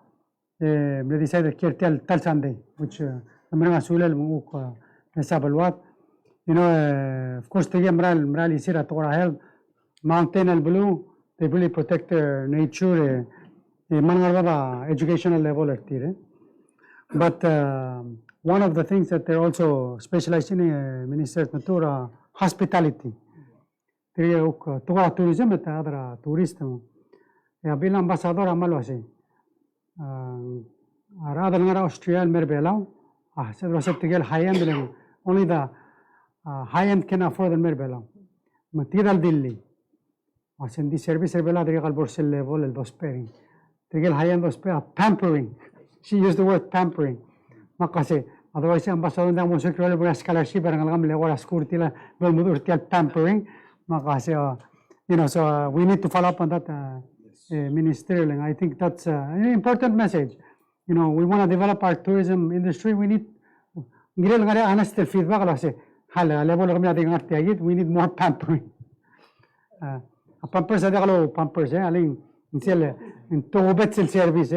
They decided to tell Sunday, which the Maranga Sulel Muk Sabalwat. You know, of course, the Mral is here at Torah Health, Mountain and Blue, they really protect their nature, Mangaraba educational level at Tire. But one of the things that they're also specialized in, Minister Natura, hospitality. Tourism at other tourism. Bilang ambassador amalo si. Rather than Australia, Merbelao, said was it high end, only the high end can afford the Merbelao. Material Dilli. Was in the service Merbela, the regal borsel level, el bospering. The regal high end was pampering. She used the word pampering. Makasi, otherwise, ambassador na mo secretary of scholarship, ang alam lewa school tila, well, mudur tila pampering. Makasi, you know, so we need to follow up on that ministerial, and I think that's an important message. You know, we want to develop our tourism industry. We need, honest feedback, we need more pampering. Pampers, pampers, aling, in tobet service,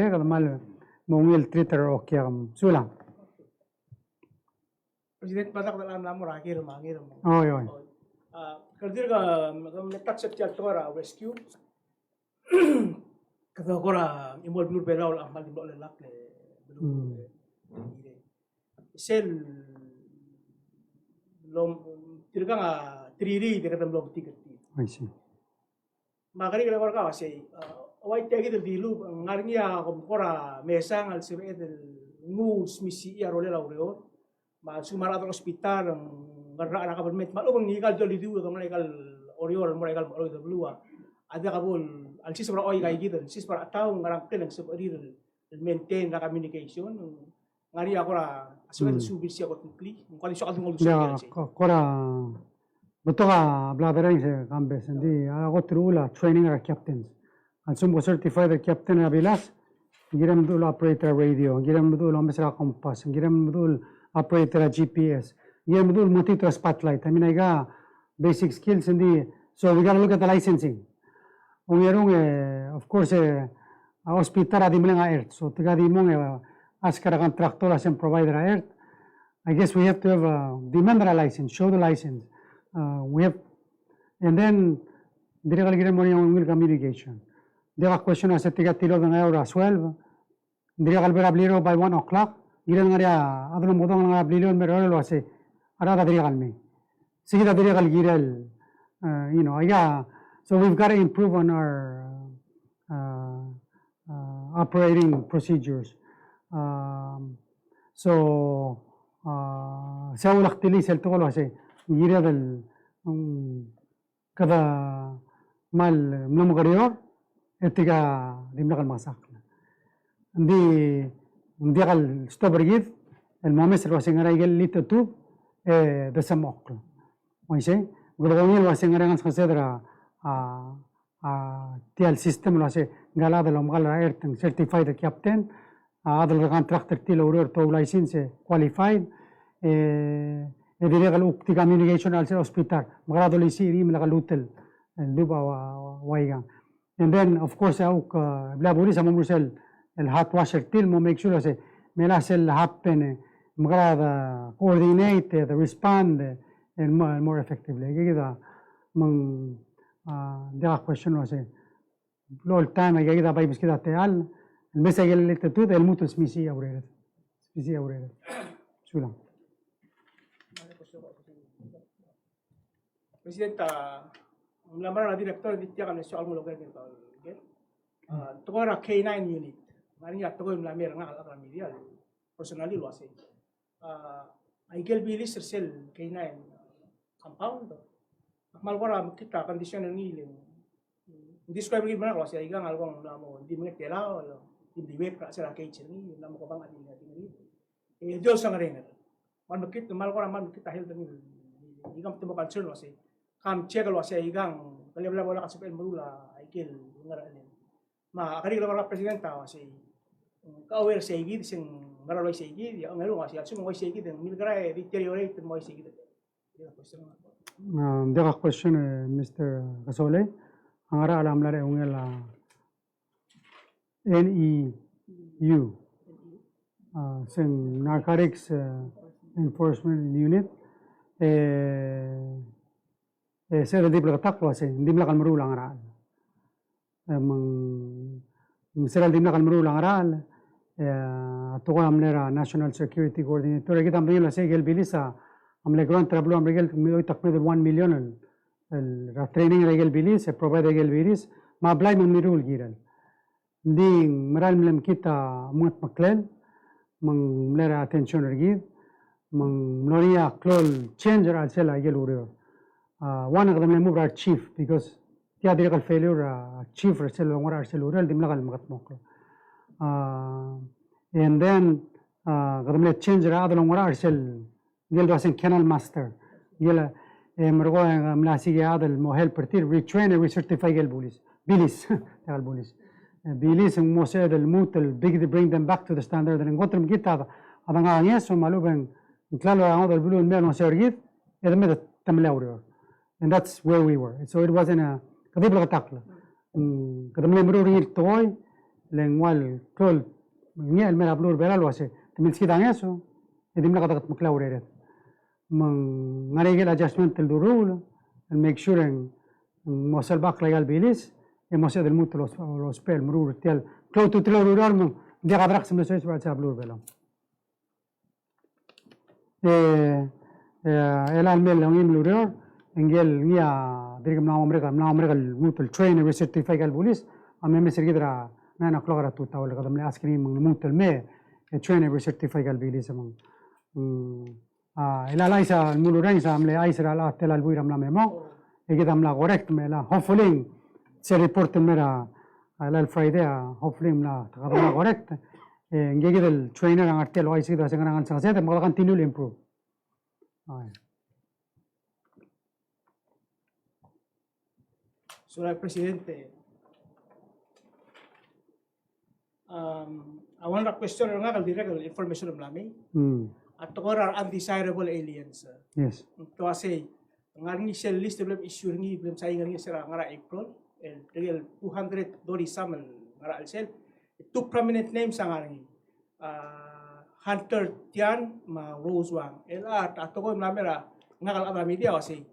mungil Twitter o kiyam sulang. President patak na lang namo rakir mangir mo. Oy oy. Kaldir ka metak sa tora rescue. Kada kora imol blur belaw ang mal dimlo lelak le. Sel lom tirga nga triri de kadam lom tikati. I see. Makari kala kora kasi away tagi del dilu ngarnya kora mesang al sibe del ngus misi ya role la ureo ma sumara del hospital ngarra na kabelmet malo bang ngigal joli diu ko ngigal oriol mo ngigal malo del blua ada kabul al sis para oy kay gidan sis para taw ngarang ken sa del maintain na communication ngari akora asuel subil siya ko tukli kung so kadung ngol Ya kora betul ka blaberin se kambes ndi ako trula training our captains. And some was certified the captain Abilas, giram dul operator radio, giram dul omesra compass, giram dul operator GPS, giram dul monitor spotlight. I mean, I got basic skills in the, so we got to look at the licensing. Of course, hospital adi mo earth, so tiga di mo askara contractor as provider earth. I guess we have to have demand a license, show the license. We have, and then directly giram mo yung communication. There are questions as tiga tilo ng euro as well. Hindi ka kalbera bliro by 1 o'clock. Gilan nga rin, adon mo dong nga blilo mero lo kasi arada diri kalmi. Sige da diri kal girel. You know, yeah. So we've got to improve on our operating procedures. Sa ulak tili sel to kasi gira del kada mal numagarior. Etiga dimnakal masak. Hindi kal stobergid el momes lo singara igel lito tu de samok. Oise, grodonil lo singara ngas kasedra tial system lo se galada lo magala airten certified captain adal contractor tilo uror to license qualified dire gal ukti communication al hospital magrado li siri mlagal hotel duba waigang. And then, of course, blaburi sa mamrusel el hot washer till mo make sure say melasel happen magada coordinate the respond and more effectively. Gigida mang the question was all time gigida by biskida te al el mesa gel altitude el mutus misi aurere. Spisi aurel. Sulang. Presidente, lamar na director di tiya kami soal mo lugar nito. Tungora K9 unit. Ngani ya tukoy lamir nga ala media. Personally lo ase. Aigel bilis sel K9 compound. Malwara kita kondisyon ng ilim. Describe rin mana lo ase igang algong lamo di mga tela o di web pra sila kay chini lamo ko bang ading ading. Diol sa ngarenga. Man makita malwara man kita hel ng igang timo concern lo ase. Kam check lo ase igang kalibla wala ka super mulula Aigel ngara ma kari la presidenta ase ka-aware sa igid sing maraloy sa igid ya ngalo kasi at sumo sa igid ng milgra deteriorate mo sa igid. Deka question Mr. Kasole. Ang ara alam la ungel NEU sing Narcotics Enforcement Unit sa di pala taklo ase hindi mala kan marulang ara. Misalnya di nakal merulang aral, atau amlera National Security Coordinator, kita ambil la segel bilisa, amle grant trablo amregel miloy takmed 1 million el training regel bilis, provide regel bilis, ma blay man mirul giral. Di meral mlem kita muat maklel, mang mlera attention ergid, mang mloria klol changer al sela gel urio. One of them mubra chief because dia direct failure chief resel ngora resel ural dimlagal magat moklo and then gadamle change ra adalo ngora resel gel dosen canal master gel mergo mlasi ge adal mo help partir retrain and recertify gel bilis tal bilis mo said el mut el big bring them back to the standard and ngotrum kita abanga yeso maluben claro adal bulu mel no sergit edme tamlauro and that's where we were so it wasn't a kadibla katakla kadamle meruri toy lengwal kol niel mera blur belal wase timilski dangeso edimla katakat maklaureret mang ngarigel adjustment del rule and make sure en mosel bak legal bilis e mosel del mut los pel merur tel klo tu tlo rural mo de gadrak sem so es ba blur belam el almel ngim luror engel nia dirigam na America mutul train and certify gal police amem sergidra nana klogara tuta wala kadam le askri mutul me train and certify gal police among ila laisa muluran sa amle aisra la tel al buiram la memo egidam la correct me la hopefully se report mera ala el friday hopefully la kadam la correct engegid el trainer ang artel aisi da sengan sa se de mo continue improve So, Presidente, I want to question nga direct information ng lami. At tukor undesirable aliens. Yes. To say, ngarni shell list of issue ngi blem say ngarni sira ngara April, el real 200 doli samal ngara alsel. Two prominent names ang ngarni. Hunter Tian ma Rose Wang. El at tukor lamera ngal ada media kasi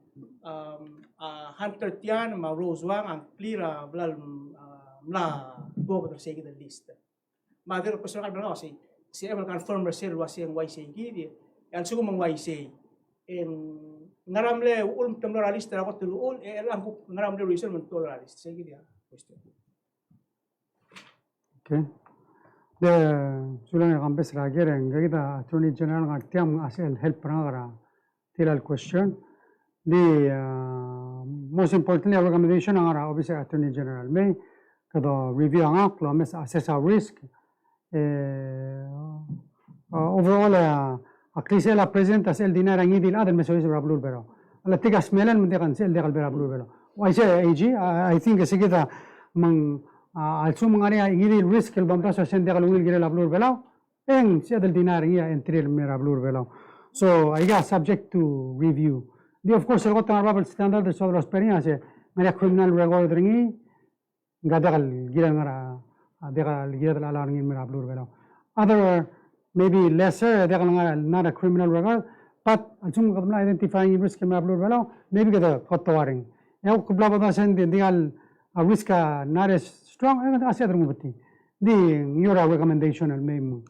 Hunter Tian ma Rose Wang ang plira blal mla bobo ter segi the list. Ma der personal blal kasi si ever confirm resel wasi ang YC gidi al sugo mang YC en ngaramle ulm temlora list ra ko tulul el ang ngaramle resel man tola list segi dia question. Okay. The sulang campus rager ngagida attorney general ngatiam asel help rangara tilal question. The most importantly, our recommendation ang obviously Attorney General may kado review ang aklo, mas assess our risk. Overall, akli la present as el dinar ang idil adan meso isa rablur pero. Ala tigas melan mun dekan sel dekal rablur pero. Why say AG? I think sigita mang alsum ngari idil risk el bamta so sen dekal ungil gire rablur pero. Eng si adal dinar iya entry me rablur pero. So I got subject to review. Of course, el gotang arbabel standard de sobre los perinas, mera criminal record ringi, gadal gira ngara, degal gira la ringi mera blur velo. Other maybe lesser, degal ngara not a criminal record, but asum kadamla identifying risk mera blur velo, maybe gada kotowaring. Eu kubla bada sen degal a risk not as strong, asya drumubati. The your recommendation al mem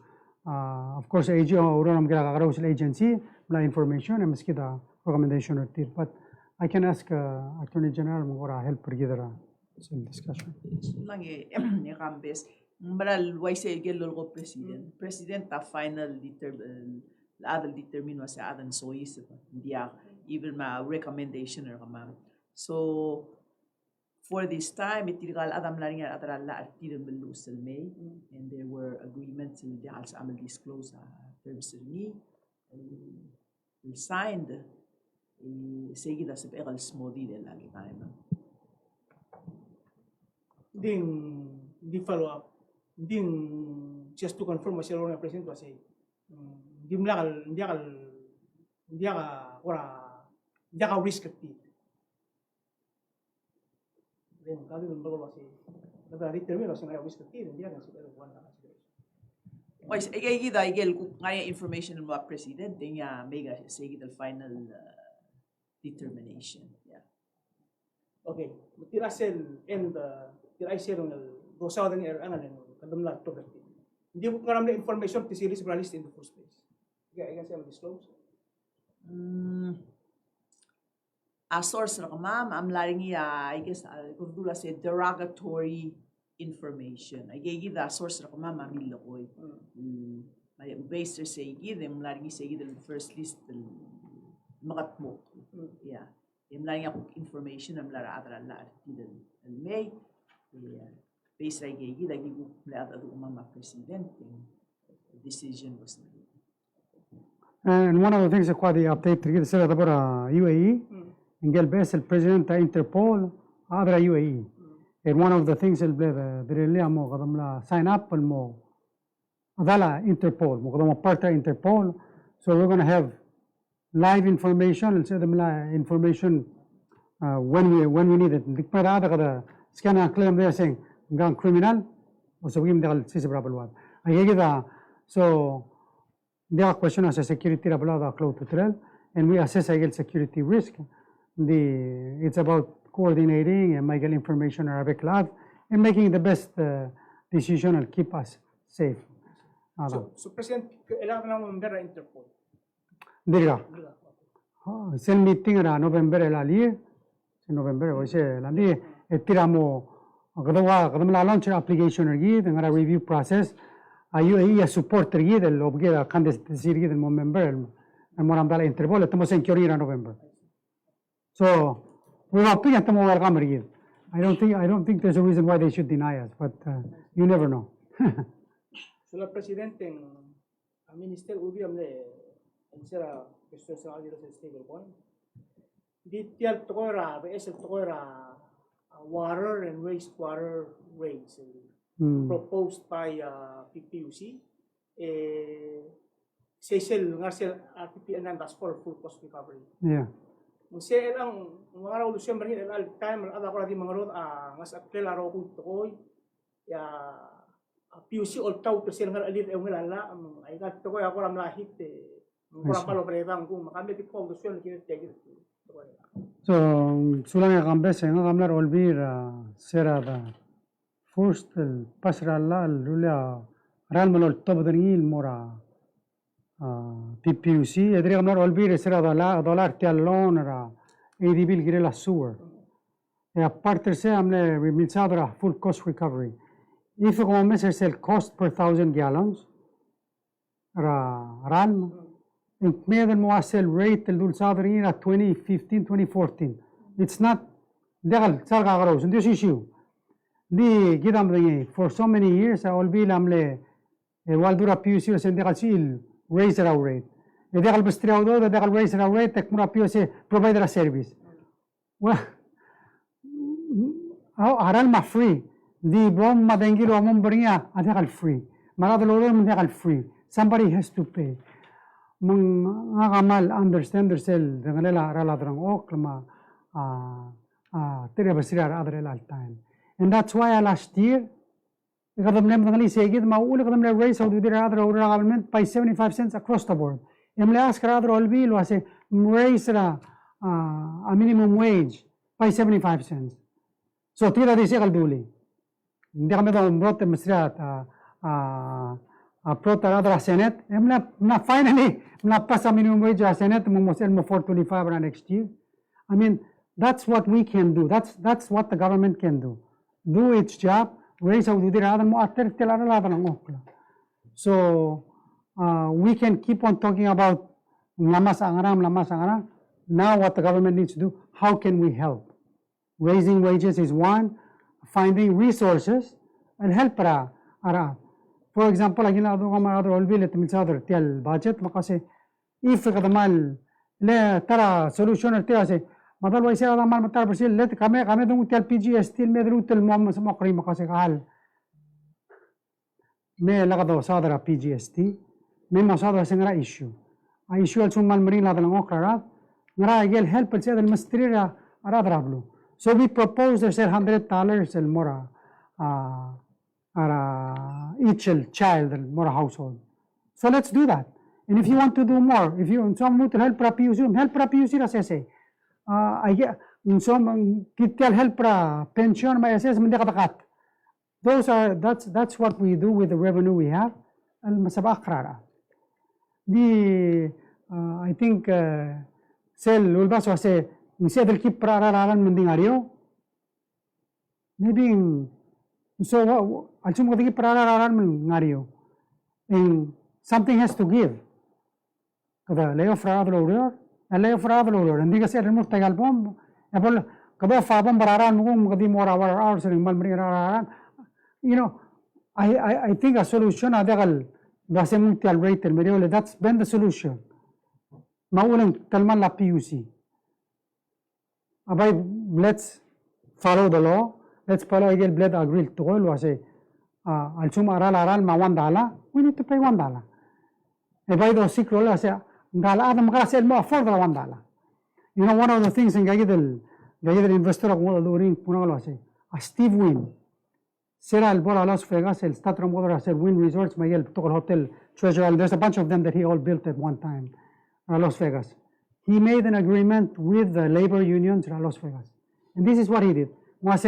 of course, urang gagaraw sila agency, la information, and maski da recommendation or tir. But I can ask Attorney General mura help pergidara in discussion. Lang kambes. Maral waise igel lolgo president ta final adal determine was adan sois dia even ma recommendation or ma'am. So for this time itirigal adam laring adara la artiran belus May, and there were agreements in the als amal disclose terms ni signed seguida sa egal smodi de la time. Di follow up. Just to confirm masih orang presiden tu asal. Dia risk keti. Dan kalau nombor masih, tapi determine masih ada risk keti, dia akan sudah buat apa sih. Wais, kita igel ngaya information mo president, dia mega seguida final determination. Yeah. Okay, tirasel and tirasel ng dosa ng ano kadamlat to berti. Hindi mo ngaram na information ti series journalist in the first place. Kaya siya disclose. A source na ma'am, am laring I guess kurdula say derogatory information. I gave the source na ma'am amil ko. May baser say dem laring say the first list makatmo. Yeah. Dem laring ako information am lara adra lar tidel May. Yeah. Based on the president, decision was made. And one of the things that the update to get about UAE, and get best the president Interpol, other UAE. And one of the things that the really sign up and more, adala Interpol, more part of Interpol. So we're going to have live information and say the information when we need it. The scan and claim they're saying. Gang criminal, o sa wim dal sisi brabalwad. Ay so there are questions as a security rabalada close to trail, and we assess again security risk. It's about coordinating and making information Arabic lab and making the best decision and keep us safe. So President, kailangan naman membera Interpol. Diriga. Sel meeting ra November earlier. November o se landi etiramo kadang launch application lagi dengan review process UAE support lagi del obgeda kan decidir del member moram dala Interpol estamos en Korea November. So we are hoping estamos welcome lagi. I don't think there's a reason why they should deny us, but you never know. So la presidente minister ubi amle insera questo sa dire se stable point. Di tial tokora es el tokora water and wastewater rates proposed by PPUC. Sesel ngasel PPN and that's for full cost recovery. Yeah. Musel ang mga raw December ni al time ada ko di mga road ngas April araw ko toy ya PUC all tau sel ngal alit ang lala ay gat ko ako ram lahit mura palo pretang ko makamit ko sel ni tegi. So sulang kambes nga kamlar olbir sera da first pasra la lula ral malol tobdani mora PPUC edri kamlar olbir sera da la dollar tialon ra ADB gire la sewer e aparte se amle milsadra full cost recovery if como meses el cost per 1,000 gallons ra ral in Medan Moasel rate el dulsadrin at 2015, 2014. It's not degal salga garos and this issue. Di gidam for so many years I will be lamle waldura PUC sen degal sil raise our rate. E degal bestria do degal raise our rate tek mura PUC provide a service. Well, aral ma free. Di bom madengilo amon bringa adegal free. Marad lorem degal free. Somebody has to pay. Mga kamal understand themselves dengan lela raladrang ok lama tidak bersirar adrel all time, and that's why last year kadam nem dengan isegid mauli kadam le raise out with other government by 75 cents across the board. Emle ask rather all bill was raise a minimum wage by 75 cents. So tira di sekal duli. Hindi kami daw brote masriat prota adra Senate. Finally, pass a minimum wage Senate, almost 425 next year. I mean, that's what we can do. That's what the government can do. Do its job. Raise out the So we can keep on talking about lamas angaram. Now what the government needs to do, how can we help? Raising wages is one, finding resources and help para. For example, lagi na ako mga other bill at tel budget makasi if kadamal le tara solution at kasi madalwa isa naman matar persil let kami dong tel PGS til medru tel mo sa makri makasi kahal me lagado sadara PGST me masadara singara issue a issue al suman marin la dalang okra ngara gel help sa del mastrira aradrablo. So we propose there's $100 el mora each child more household. So let's do that. And if you want to do more, if you want to help PUC assess. I get some kitel help pension my assess that's what we do with the revenue we have. I think sel ulbaso say instead of keep prararan mendingario maybe so alsum kati prararan mengario and something has to give kada leo fraadlo order and diga ser remove tagal bom apol kada fabam bararan mo kadi more hours ring malmiraran I think a solution adagal gasem tal rate el that's been the solution maulang talman la PUC abay let's follow the law. Let's follow again bled agreed to all was a alsum aral ma $1. We need to pay $1. If I do sick roll, I say Dala Adam Grassel more for the $1. You know, one of the things in Gagidel investor of Walladuring Punolo say a Steve Wynn. Sarah Albora Las Vegas, El Statram Water said Wynn Resorts, Miguel Tokol Hotel, Treasure. There's a bunch of them that he all built at one time, Las Vegas. He made an agreement with the labor unions in Las Vegas. And this is what he did. Was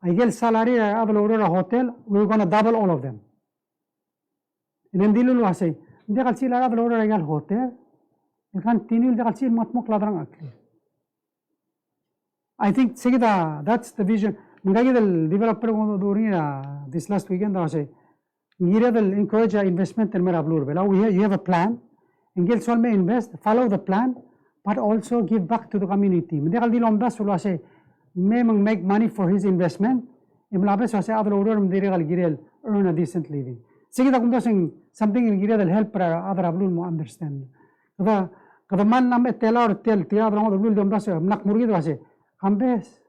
I get salary at a hotel, we're going to double all of them. And then Dilulu I say, they can see a regal hotel, you continue to see much more cladrang. I think that's the vision. The developer this last weekend, I say, you encourage investment in Merablur. You have a plan, and get some may invest, follow the plan, but also give back to the community. I say, make money for his investment. Earn a decent living. Something in Giria will help other Ablul mo understand. Kada man nam tel tira drang Ablul dom das nak murgi do ase. Ambes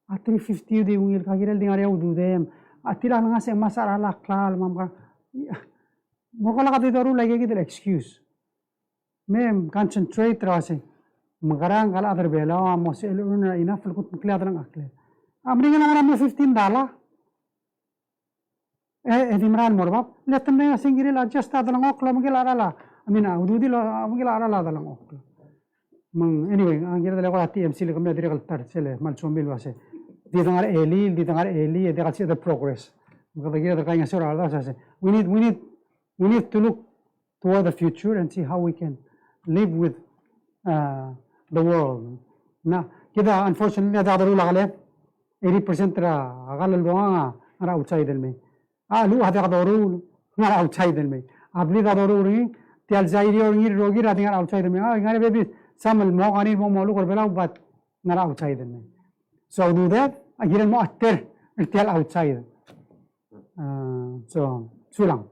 a 350 di ungil ka Giria dingare udu dem. Atira nga se masara la klal mamka. Mokala ka dito lagi gidel excuse. Mem concentrate rase. Magarang kala other bela mo se earn enough kut mukla drang akle. Amringa na mo $15. Edimran morbab let them know singiril adjust adalang okla mangil arala I mean ududi mangil arala adalang okla anyway ang gira dala ko TMC le kami dire kaltar sele mal sombil wase di tangar eli de kasi the progress mga gira kanya sura ala sa we need to look toward the future and see how we can live with the world na kita unfortunately ada darula kale 80% ra agal doanga ara outside del me lu hade kadoru ngara outside del me abli kadoru ri tial zairi or ngir rogi ra ngara outside me ngare baby samal mo gani mo molu kor bela but ngara outside del me so do that agiran mo atter tial outside so sulang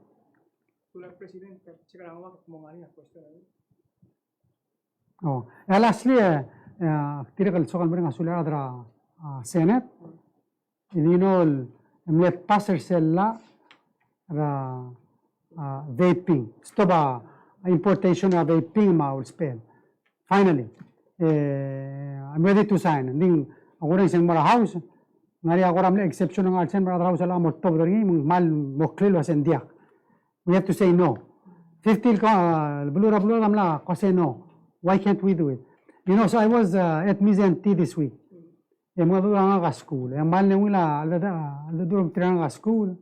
President, sekarang awak mo ngani question lastly tirakal sokal mering asula adra Senate inol mle passer sella vaping. Stop importation of vaping will spell. Finally, I'm ready to sign. Ning ako sing mara house. Ngari ako ramle exception ng alsen mara house ala mo top dari mal moklil wasen dia. We have to say no. 50 blue ramla ko say no. Why can't we do it? You know, so I was at Mizan T this week. Mga doon nga school. Mal na wala, ala doon tirang nga school.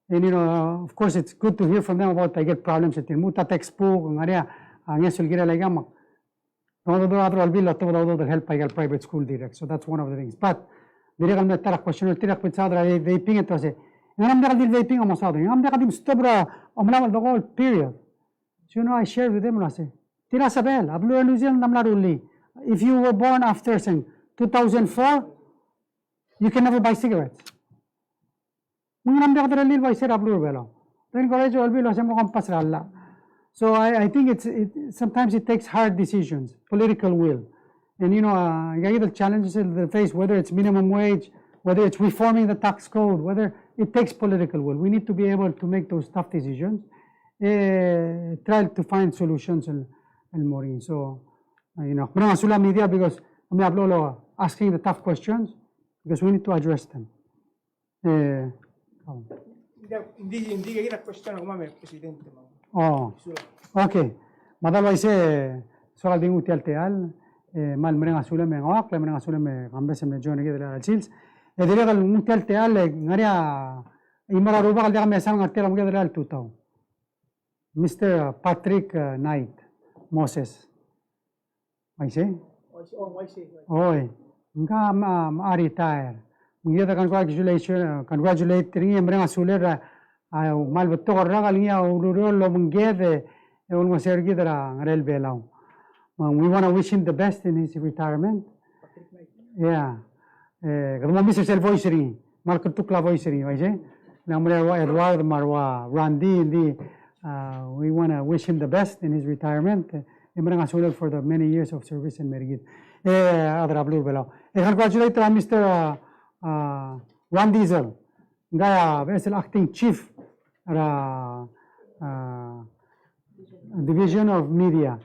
And of course, it's good to hear from them about I get problems at muta textbook, ang area, ang yesul gira like amak. Todo otro albil todo the help I get private school direct. So that's one of the things. But direct ang tarak question tirak pit sadra vaping ito se. Ngam da kadil vaping amo sadra. Ngam da kadim stobra omlamal the whole period. So I shared with them say. Tira sabel ablu New Zealand namlaruli. If you were born after 2004, you can never buy cigarettes. Then so I think sometimes it takes hard decisions, political will. And the challenges that they face, whether it's minimum wage, whether it's reforming the tax code, whether it takes political will. We need to be able to make those tough decisions, try to find solutions and more. So, media because asking the tough questions because we need to address them. Hindi kayo na-question ako, ma'am, Presidente, ma'am. Oh, okay. Madalway se soal ding utial teal, mal mrenga sule me ngak, le mrenga sule me gambes me jone ke dela chils. E dele gal utial teal ngaria imara ruba gal dega me sang artel am ke dela tutau. Mr. Patrick Knight Moses. Mai se? Oi. Nga ma retire. Mungkin congratulate ringi mrenga sule ra mal betul orang kalinya urut lo menggede ulma sergi dera ngarel belau. We want to wish him the best in his retirement. Yeah. Kalau mami sel voice ringi, mal ketuk la voice ringi, aje. Namanya Edward Marwa Randy. We want to wish him the best in his retirement. Mrenga sule for the many years of service in Mergit. Adra blur belau. Congratulate Mr. Ron Diesel. Gaya vessel acting chief division of media.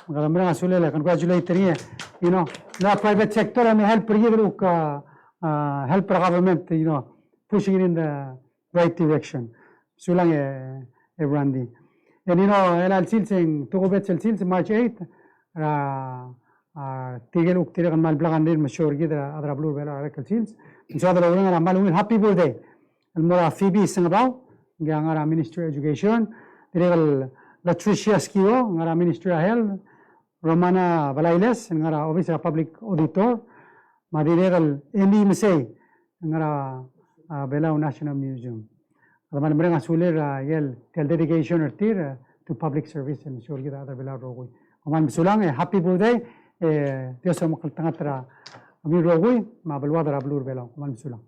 Magandang sulele congratulate the private sector may help help the government pushing it in the right direction. Sulang Randy. And elal silsing tugobet silsing March 8 tigel uktiran mal blagan din masyur gida adra blue bela rekal sils. So adra orang malungin happy birthday. Almora Phoebe Singapore, ngara Ministry of Education, direkal Latricia Skio, ngara Ministry of Health, Romana Valailes, ngara Office of Public Auditor, madirekal Amy Mesay, ngara Belau National Museum. Alaman mereka suler yel tel dedication ertir to public service and sure kita ada Belau Rogui. Oman sulang happy birthday, dia semua kaltanga tra ami Rogui, ma belwa dara blur Belau, oman sulang.